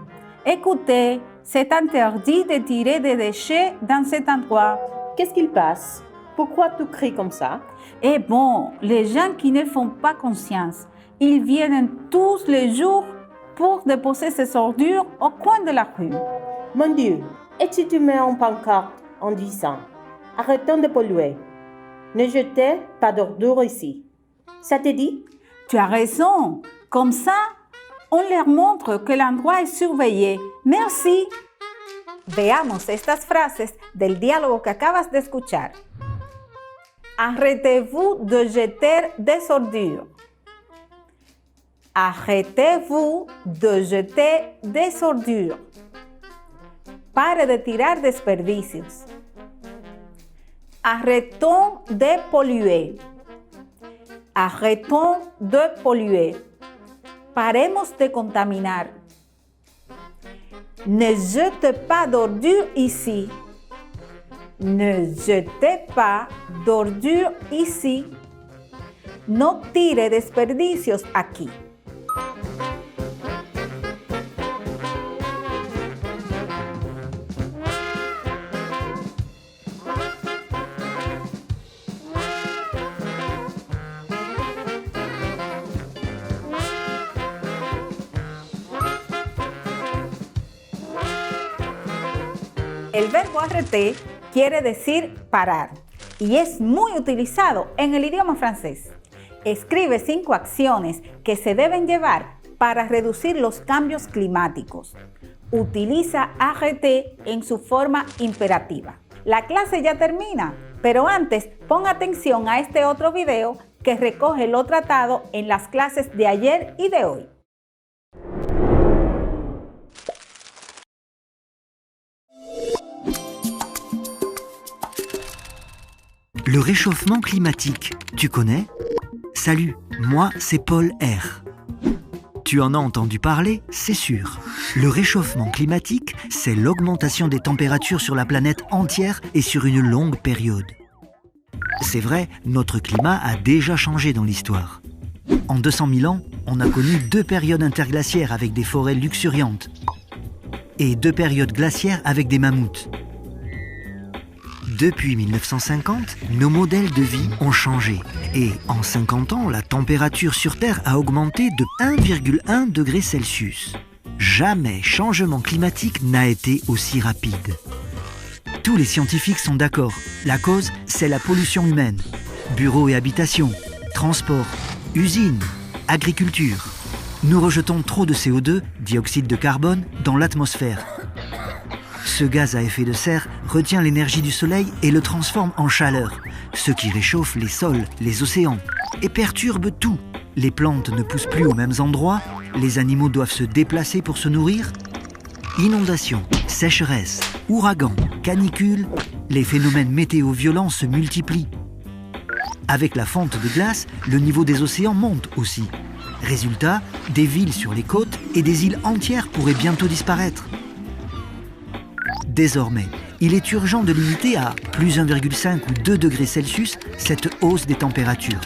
Écoutez, c'est interdit de tirer des déchets dans cet endroit. Qu'est-ce qu'il passe? Pourquoi tu cries comme ça? Eh bon, les gens qui ne font pas conscience, ils viennent tous les jours pour déposer ces ordures au coin de la rue. Mon Dieu, et si tu mets en pancarte en disant « Arrêtons de polluer. Ne jetez pas d'ordures ici. » Ça te dit? Tu as raison. Comme ça, on leur montre que l'endroit est surveillé. Merci. Veamos estas frases del diálogo que acabas de escuchar. Arrêtez-vous de jeter des ordures. Arrêtez-vous de jeter des ordures. Pare de tirar desperdicios. Arrêtons de polluer. Arrêtons de polluer. Paremos de contaminar. Ne jetez pas d'ordures ici. Ne jetez pas d'ordures ici. No tire desperdicios aquí. El verbo arrêter quiere decir parar y es muy utilizado en el idioma francés. Escribe 5 acciones que se deben llevar para reducir los cambios climáticos. Utiliza arrêter en su forma imperativa. La clase ya termina, pero antes pon atención a este otro video que recoge lo tratado en las clases de ayer y de hoy. Le réchauffement climatique, tu connais? Salut, moi c'est Paul R. Tu en as entendu parler, c'est sûr. Le réchauffement climatique, c'est l'augmentation des températures sur la planète entière et sur une longue période. C'est vrai, notre climat a déjà changé dans l'histoire. En 200 000 ans, on a connu 2 périodes interglaciaires avec des forêts luxuriantes et 2 périodes glaciaires avec des mammouths. Depuis 1950, nos modèles de vie ont changé et en 50 ans, la température sur Terre a augmenté de 1,1 degré Celsius. Jamais changement climatique n'a été aussi rapide. Tous les scientifiques sont d'accord. La cause, c'est la pollution humaine. Bureaux et habitations, transports, usines, agriculture. Nous rejetons trop de CO2, dioxyde de carbone, dans l'atmosphère. Ce gaz à effet de serre retient l'énergie du soleil et le transforme en chaleur, ce qui réchauffe les sols, les océans et perturbe tout. Les plantes ne poussent plus aux mêmes endroits, les animaux doivent se déplacer pour se nourrir. Inondations, sécheresse, ouragans, canicules, les phénomènes météo violents se multiplient. Avec la fonte des glaces, le niveau des océans monte aussi. Résultat, des villes sur les côtes et des îles entières pourraient bientôt disparaître. Désormais, il est urgent de limiter à plus 1,5 ou 2 degrés Celsius cette hausse des températures.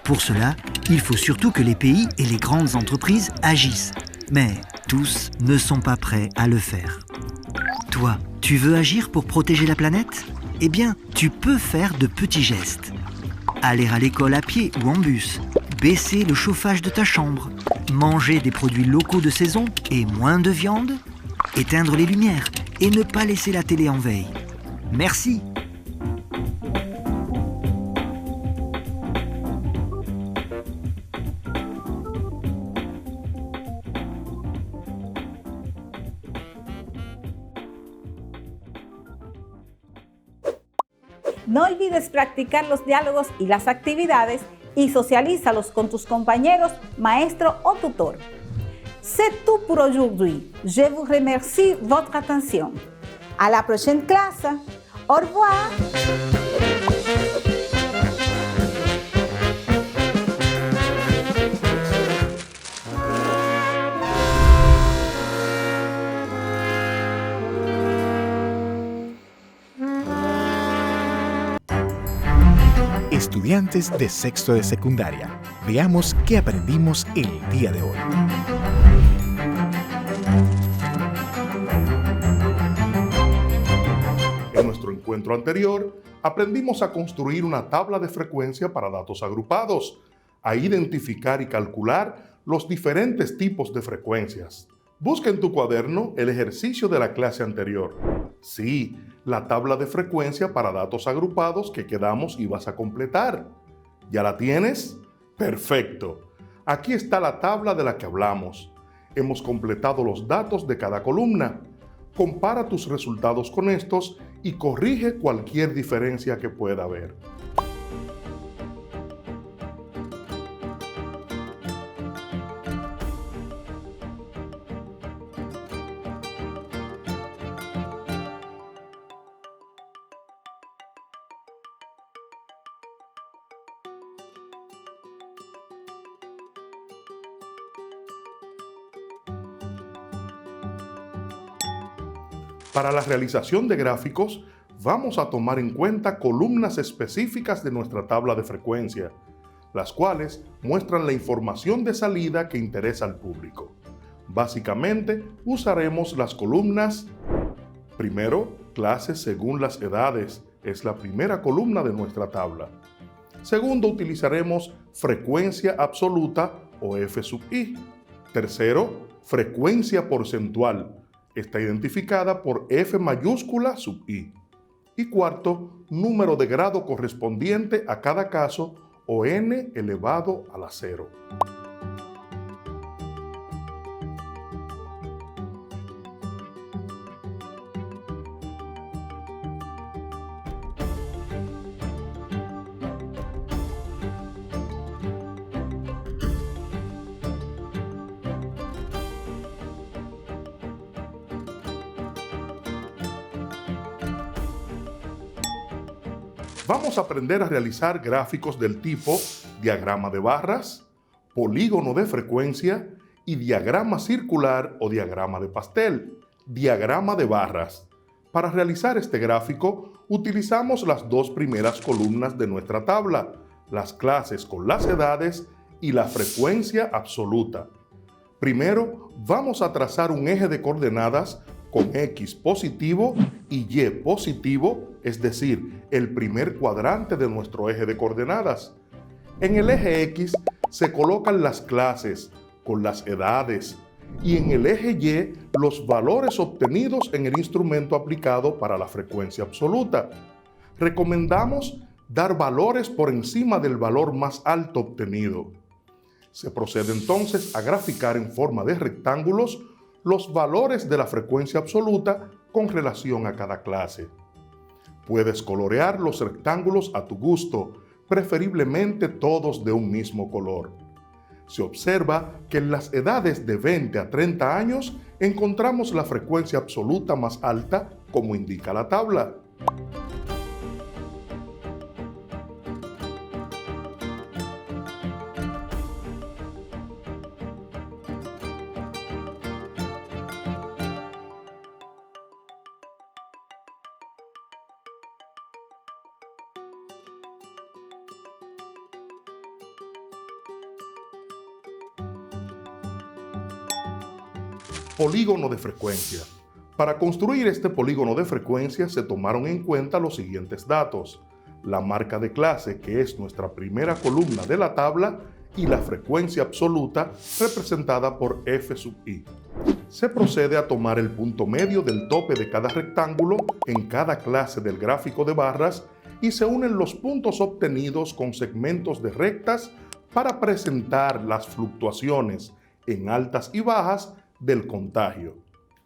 Pour cela, il faut surtout que les pays et les grandes entreprises agissent. Mais tous ne sont pas prêts à le faire. Toi, tu veux agir pour protéger la planète? Eh bien, tu peux faire de petits gestes. Aller à l'école à pied ou en bus, baisser le chauffage de ta chambre, manger des produits locaux de saison et moins de viande, éteindre les lumières et ne pas laisser la télé en veille. Merci. No olvides practicar los diálogos y las actividades y socialízalos con tus compañeros, maestro o tutor. C'est tout pour aujourd'hui. Je vous remercie de votre attention. À la prochaine classe. Au revoir. estudiantes de sexto de secundaria. Veamos qué aprendimos el día de hoy. En nuestro encuentro anterior, aprendimos a construir una tabla de frecuencia para datos agrupados, a identificar y calcular los diferentes tipos de frecuencias. Busca en tu cuaderno el ejercicio de la clase anterior. Sí, la tabla de frecuencia para datos agrupados que quedamos y vas a completar. ¿Ya la tienes? Perfecto. Aquí está la tabla de la que hablamos. Hemos completado los datos de cada columna. Compara tus resultados con estos y corrige cualquier diferencia que pueda haber. Para la realización de gráficos, vamos a tomar en cuenta columnas específicas de nuestra tabla de frecuencia, las cuales muestran la información de salida que interesa al público. Básicamente, usaremos las columnas. Primero, clases según las edades, es la primera columna de nuestra tabla. Segundo, utilizaremos frecuencia absoluta o F sub i. Tercero, frecuencia porcentual. Está identificada por F mayúscula sub i. Y cuarto, número de grado correspondiente a cada caso o n elevado a la 0. Vamos a aprender a realizar gráficos del tipo diagrama de barras, polígono de frecuencia y diagrama circular o diagrama de pastel. Diagrama de barras. Para realizar este gráfico, utilizamos las dos primeras columnas de nuestra tabla, las clases con las edades y la frecuencia absoluta. Primero, vamos a trazar un eje de coordenadas con X positivo y Y positivo, es decir, el primer cuadrante de nuestro eje de coordenadas. En el eje X se colocan las clases con las edades y en el eje Y los valores obtenidos en el instrumento aplicado para la frecuencia absoluta. Recomendamos dar valores por encima del valor más alto obtenido. Se procede entonces a graficar en forma de rectángulos los valores de la frecuencia absoluta con relación a cada clase. Puedes colorear los rectángulos a tu gusto, preferiblemente todos de un mismo color. Se observa que en las edades de 20 a 30 años encontramos la frecuencia absoluta más alta, como indica la tabla. Polígono de frecuencia. Para construir este polígono de frecuencia se tomaron en cuenta los siguientes datos: la marca de clase, que es nuestra primera columna de la tabla, y la frecuencia absoluta, representada por F sub i. Se procede a tomar el punto medio del tope de cada rectángulo en cada clase del gráfico de barras y se unen los puntos obtenidos con segmentos de rectas para presentar las fluctuaciones en altas y bajas del contagio.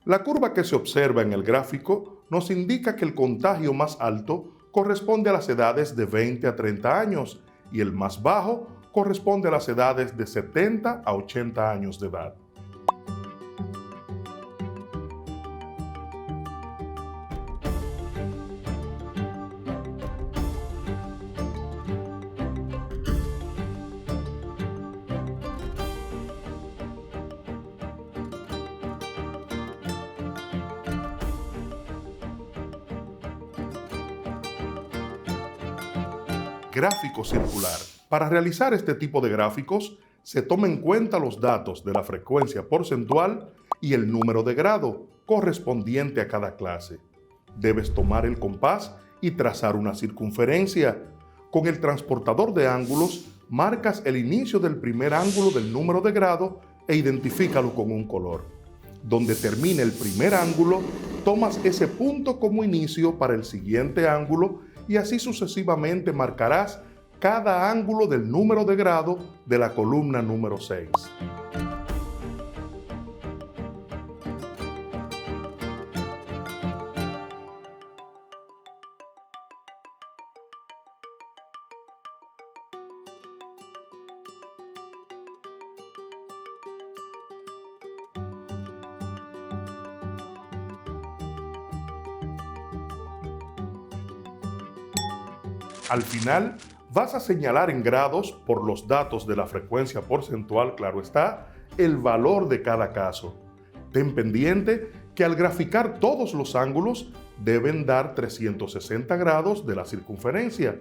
La curva que se observa en el gráfico nos indica que el contagio más alto corresponde a las edades de 20 a 30 años y el más bajo corresponde a las edades de 70 a 80 años de edad. Gráfico circular. Para realizar este tipo de gráficos, se toma en cuenta los datos de la frecuencia porcentual y el número de grado correspondiente a cada clase. Debes tomar el compás y trazar una circunferencia. Con el transportador de ángulos, marcas el inicio del primer ángulo del número de grado e identifícalo con un color. Donde termine el primer ángulo, tomas ese punto como inicio para el siguiente ángulo y así sucesivamente marcarás cada ángulo del número de grado de la columna número 6. Al final, vas a señalar en grados, por los datos de la frecuencia porcentual, claro está, el valor de cada caso. Ten pendiente que al graficar todos los ángulos deben dar 360 grados de la circunferencia.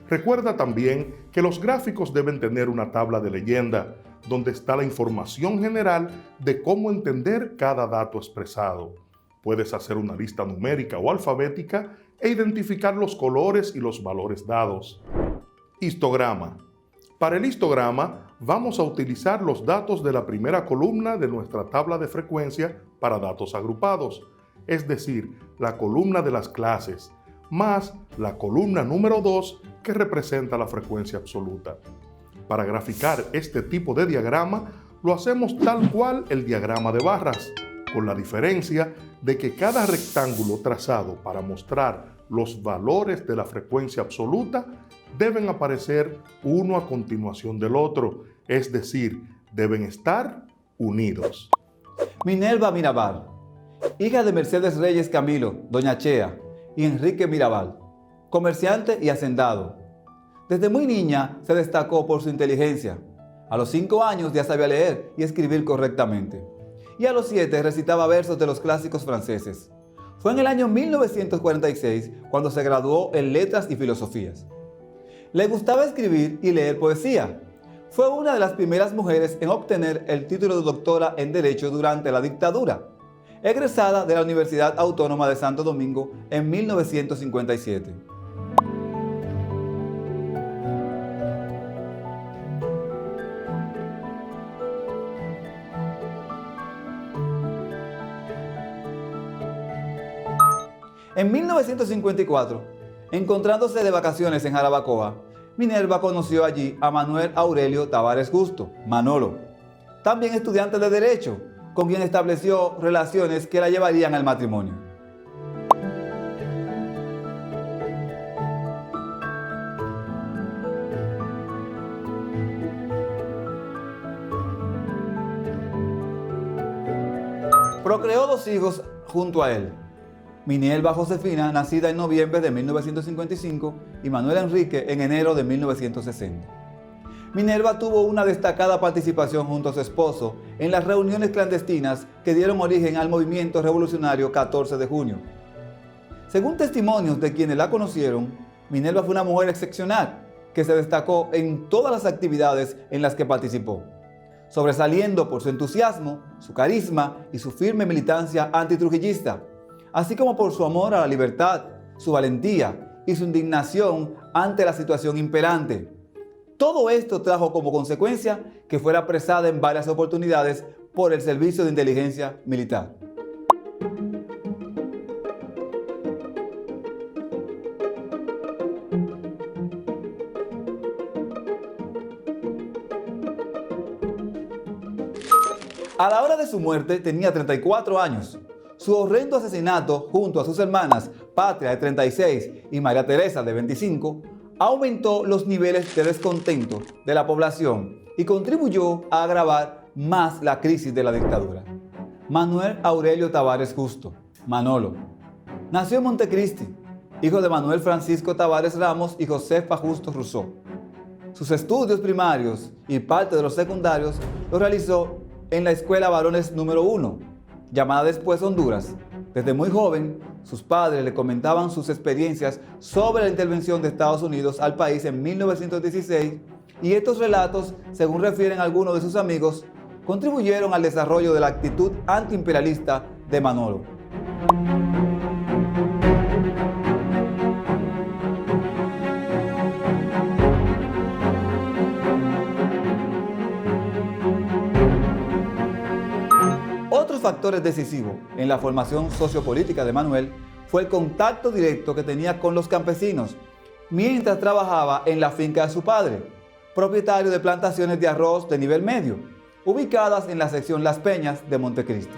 Recuerda también que los gráficos deben tener una tabla de leyenda, donde está la información general de cómo entender cada dato expresado. Puedes hacer una lista numérica o alfabética e identificar los colores y los valores dados. Histograma. Para el histograma vamos a utilizar los datos de la primera columna de nuestra tabla de frecuencia para datos agrupados, es decir, la columna de las clases, más la columna número 2 que representa la frecuencia absoluta. Para graficar este tipo de diagrama lo hacemos tal cual el diagrama de barras, con la diferencia de que cada rectángulo trazado para mostrar los valores de la frecuencia absoluta deben aparecer uno a continuación del otro, es decir, deben estar unidos. Minerva Mirabal, hija de Mercedes Reyes Camilo, doña Chea, y Enrique Mirabal, comerciante y hacendado. Desde muy niña se destacó por su inteligencia. A los 5 años ya sabía leer y escribir correctamente. Y a los 7 recitaba versos de los clásicos franceses. Fue en el año 1946 cuando se graduó en Letras y Filosofías. Le gustaba escribir y leer poesía. Fue una de las primeras mujeres en obtener el título de doctora en Derecho durante la dictadura, egresada de la Universidad Autónoma de Santo Domingo en 1957. En 1954, encontrándose de vacaciones en Jarabacoa, Minerva conoció allí a Manuel Aurelio Tavares Justo, Manolo, también estudiante de Derecho, con quien estableció relaciones que la llevarían al matrimonio. Procreó 2 hijos junto a él: Minerva Josefina, nacida en noviembre de 1955, y Manuel Enrique en enero de 1960. Minerva tuvo una destacada participación junto a su esposo en las reuniones clandestinas que dieron origen al movimiento revolucionario 14 de junio. Según testimonios de quienes la conocieron, Minerva fue una mujer excepcional que se destacó en todas las actividades en las que participó, sobresaliendo por su entusiasmo, su carisma y su firme militancia antitrujillista, así como por su amor a la libertad, su valentía y su indignación ante la situación imperante. Todo esto trajo como consecuencia que fuera apresada en varias oportunidades por el Servicio de Inteligencia Militar. A la hora de su muerte tenía 34 años. Su horrendo asesinato junto a sus hermanas Patria de 36 y María Teresa de 25 aumentó los niveles de descontento de la población y contribuyó a agravar más la crisis de la dictadura. Manuel Aurelio Tavares Justo, Manolo, nació en Montecristi, hijo de Manuel Francisco Tavares Ramos y Josefa Justo Rousseau. Sus estudios primarios y parte de los secundarios los realizó en la Escuela Varones número 1, llamada después Honduras. Desde muy joven Sus padres le comentaban sus experiencias sobre la intervención de Estados Unidos al país en 1916 y estos relatos, según refieren algunos de sus amigos, contribuyeron al desarrollo de la actitud antiimperialista de Manolo. Otros factores decisivos en la formación sociopolítica de Manuel fue el contacto directo que tenía con los campesinos mientras trabajaba en la finca de su padre, propietario de plantaciones de arroz de nivel medio, ubicadas en la sección Las Peñas de Montecristi.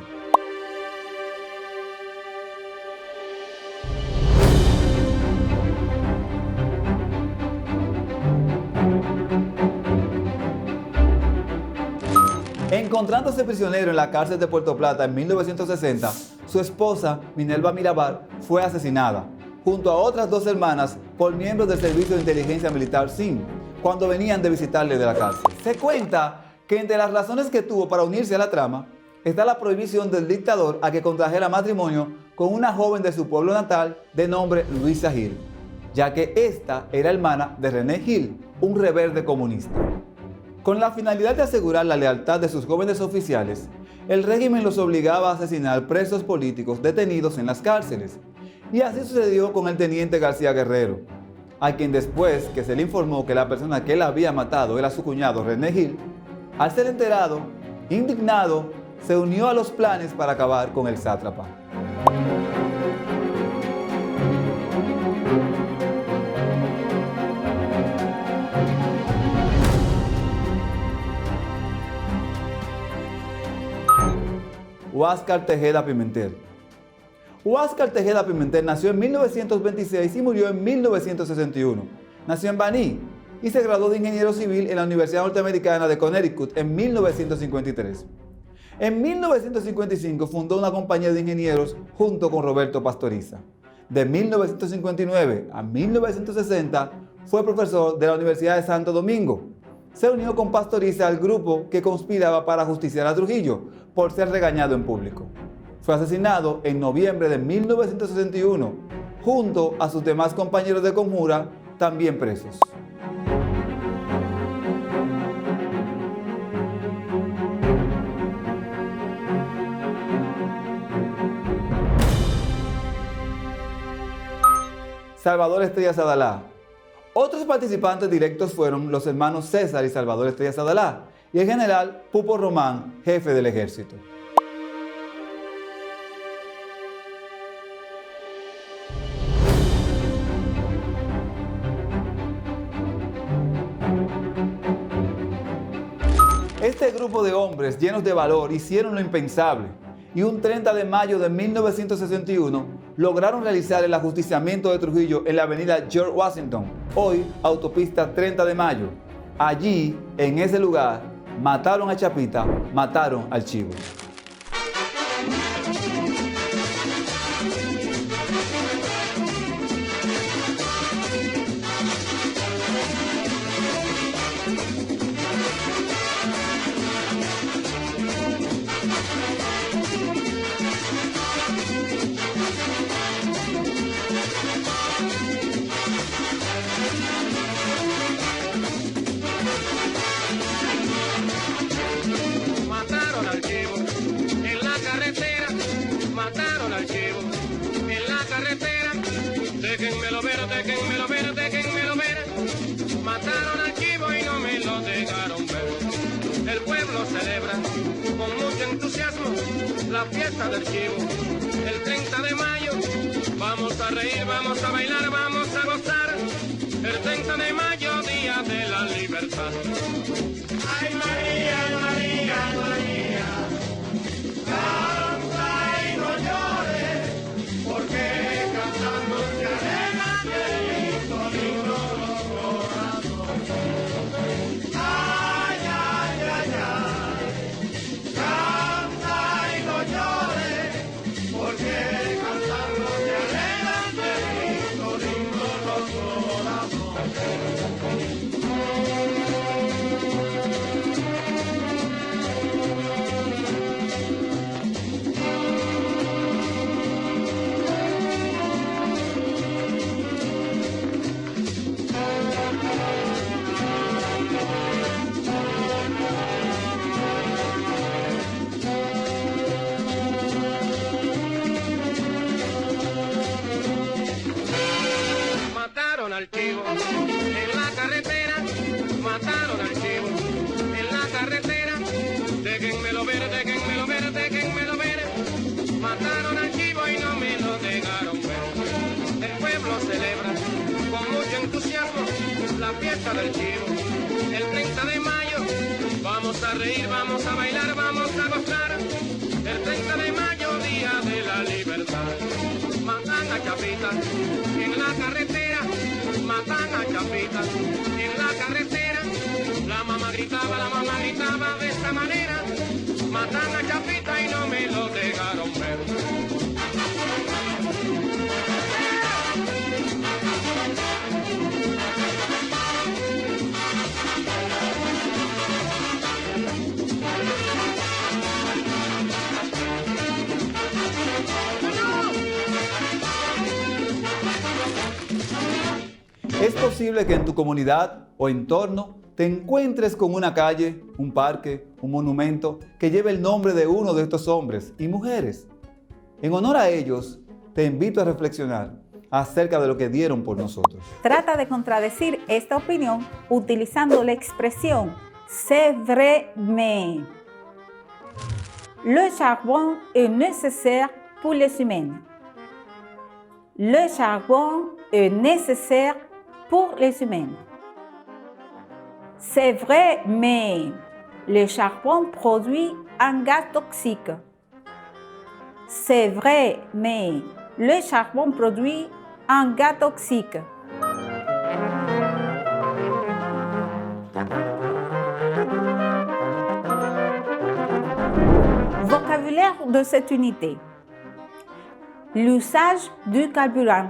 Encontrándose prisionero en la cárcel de Puerto Plata en 1960, su esposa, Minerva Mirabal, fue asesinada, junto a otras dos hermanas, por miembros del Servicio de Inteligencia Militar SIN, cuando venían de visitarle de la cárcel. Se cuenta que entre las razones que tuvo para unirse a la trama está la prohibición del dictador a que contrajera matrimonio con una joven de su pueblo natal de nombre Luisa Gil, ya que esta era hermana de René Gil, un rebelde comunista. Con la finalidad de asegurar la lealtad de sus jóvenes oficiales, el régimen los obligaba a asesinar presos políticos detenidos en las cárceles, y así sucedió con el teniente García Guerrero, a quien después que se le informó que la persona que él había matado era su cuñado René Gil, al ser enterado, indignado, se unió a los planes para acabar con el sátrapa. Huáscar Tejeda Pimentel. Huáscar Tejeda Pimentel nació en 1926 y murió en 1961. Nació en Baní y se graduó de ingeniero civil en la Universidad Norteamericana de Connecticut en 1953. En 1955 fundó una compañía de ingenieros junto con Roberto Pastoriza. De 1959 a 1960 fue profesor de la Universidad de Santo Domingo. Se unió con Pastoriza al grupo que conspiraba para ajusticiar a Trujillo por ser regañado en público. Fue asesinado en noviembre de 1961, junto a sus demás compañeros de conjura, también presos. Salvador Estrellas Adalá. Otros participantes directos fueron los hermanos César y Salvador Estrellas Adalá y el general Pupo Román, jefe del ejército. Este grupo de hombres llenos de valor hicieron lo impensable y un 30 de mayo de 1961 lograron realizar el ajusticiamiento de Trujillo en la avenida George Washington, hoy autopista 30 de mayo. Allí, en ese lugar, mataron a Chapita, mataron al Chivo. Mataron al Chivo en la carretera, mataron al Chivo en la carretera. Déjenmelo ver, déjenmelo ver, déjenmelo ver. Mataron al Chivo y no me lo dejaron ver. El pueblo celebra con mucho entusiasmo la fiesta del Chivo. El 30 de mayo vamos a reír, vamos a bailar, vamos a gozar. El 30 de mayo, día de la libertad. Ay María, María, María, canta y no llores, porque cantando se alegra de lindo, lindo los corazones. Ay, ay, ay, ay, canta y no llores, porque cantando se alegra de lindo, lindo los corazones. la fiesta del chivo. El 30 de mayo vamos a reír, vamos a bailar, vamos a gozar. El 30 de mayo, día de la libertad. Matan a Chapita en la carretera, matan a Chapita en la carretera. La mamá gritaba de esta manera. Matan a Chapita y no me lo dejaron ver. Es posible que en tu comunidad o entorno te encuentres con una calle, un parque, un monumento que lleve el nombre de uno de estos hombres y mujeres. En honor a ellos, te invito a reflexionar acerca de lo que dieron por nosotros. Trata de contradecir esta opinión utilizando la expresión c'est vrai mais. Le charbon est nécessaire pour les humains. Le charbon est nécessaire pour les humains. C'est vrai, mais le charbon produit un gaz toxique. C'est vrai, mais le charbon produit un gaz toxique. Vocabulaire de cette unité. L'usage du carburant.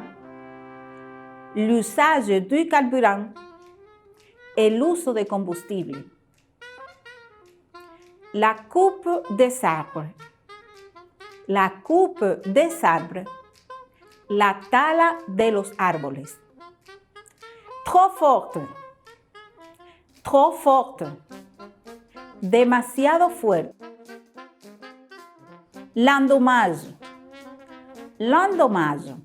L'usage du carburant. El uso de combustible. La coupe des arbres. La coupe des arbres. La tala de los árboles. Trop forte. Trop forte. Demasiado fuerte. L'endommage. L'endommage.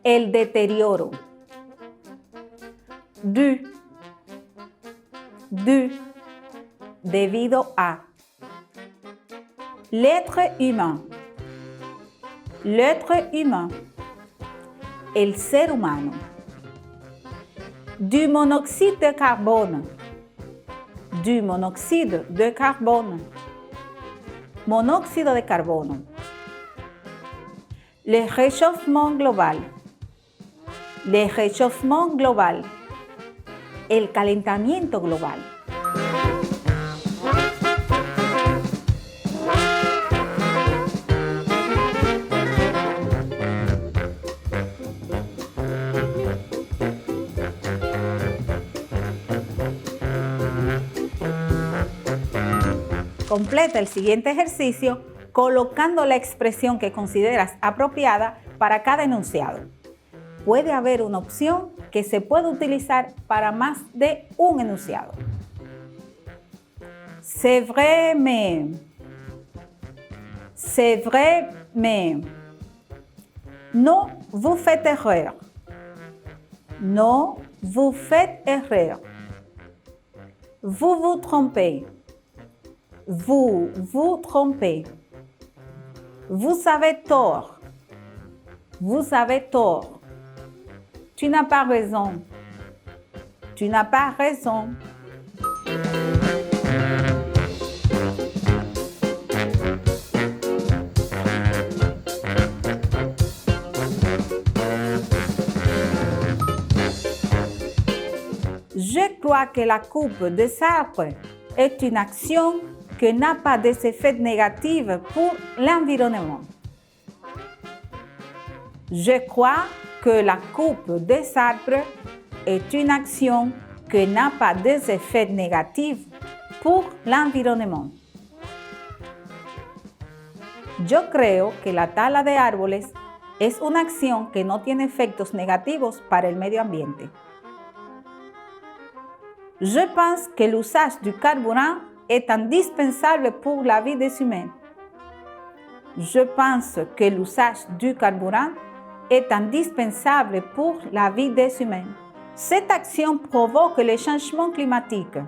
El deterioro. Du. Debido a. L'être humain. L'être humain. El ser humano. Du monoxyde de carbone. Du monoxyde de carbone. Monóxido de carbono. Le réchauffement global. Le réchauffement global. El calentamiento global. Completa el siguiente ejercicio colocando la expresión que consideras apropiada para cada enunciado. Puede haber una opción que se puede utilizar para más de un enunciado. C'est vrai, mais. C'est vrai, mais. Non, vous faites erreur. Non, vous faites erreur. Vous vous trompez. Vous vous trompez. Vous avez tort. Vous avez tort. Tu n'as pas raison. Tu n'as pas raison. Je crois que la coupe des arbres est une action qui n'a pas d'effet négatif pour l'environnement. Je crois que la coupe des arbres est une action qui n'a pas d'effet négatif pour l'environnement. Yo creo que la tala de árboles es una acción que no tiene efectos negativos para el medio ambiente. Je pense que l'usage du carburant est indispensable pour la vie des humains. Je pense que l'usage du carburant est indispensable pour la vie des humains. Cette action provoque le changement climatique.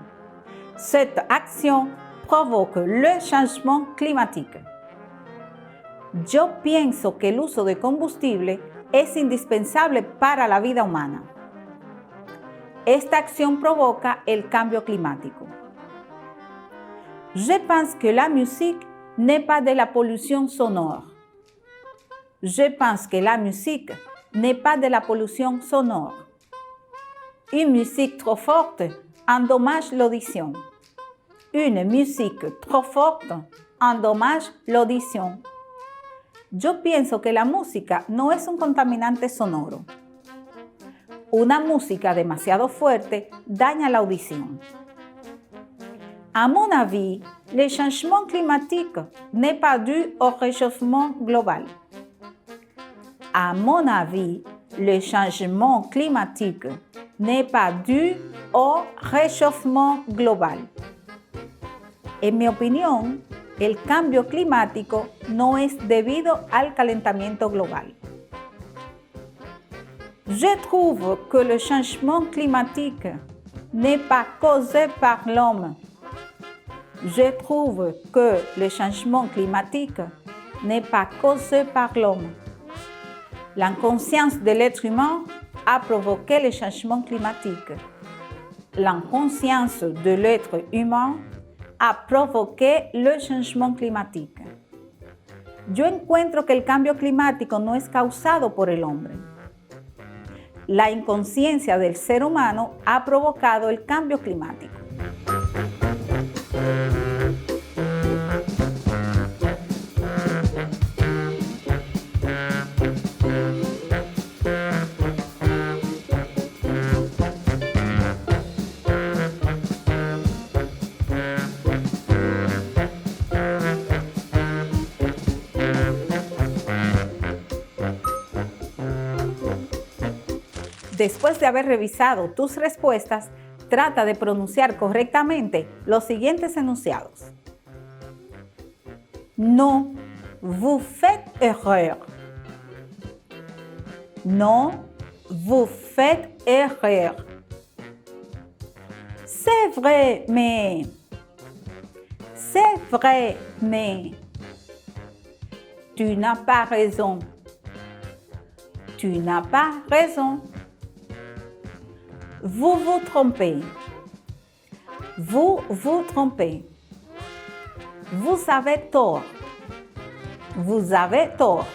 Cette action provoque le changement climatique. Yo pienso que el uso de combustible es indispensable para la vida humana. Esta acción provoca el cambio climático. Je pense que la musique n'est pas de la pollution sonore. Je pense que la musique n'est pas de la pollution sonore. Une musique trop forte endommage l'audition. Une musique trop forte endommage l'audition. Yo pienso que la música no es un contaminante sonoro. Una música demasiado fuerte daña la audición. À mon avis, le changement climatique n'est pas dû au réchauffement global. À mon avis, le changement climatique n'est pas dû au réchauffement global. En mi opinión, el cambio climático no es debido al calentamiento global. Je trouve que le changement climatique n'est pas causé par l'homme. Je trouve que le changement climatique n'est pas causé par l'homme. L'inconscience de l'être humain a provoqué le changement climatique. L'inconscience de l'être humain a provoqué le changement climatique. Yo encuentro que el cambio climático no es causado por el hombre. La inconsciencia del ser humano ha provocado el cambio climático. Después de haber revisado tus respuestas, trata de pronunciar correctamente los siguientes enunciados. Non, vous faites erreur. Non, vous faites erreur. C'est vrai, mais. C'est vrai, mais. Tu n'as pas raison. Tu n'as pas raison. Vous vous trompez. Vous vous trompez. Vous avez tort. Vous avez tort.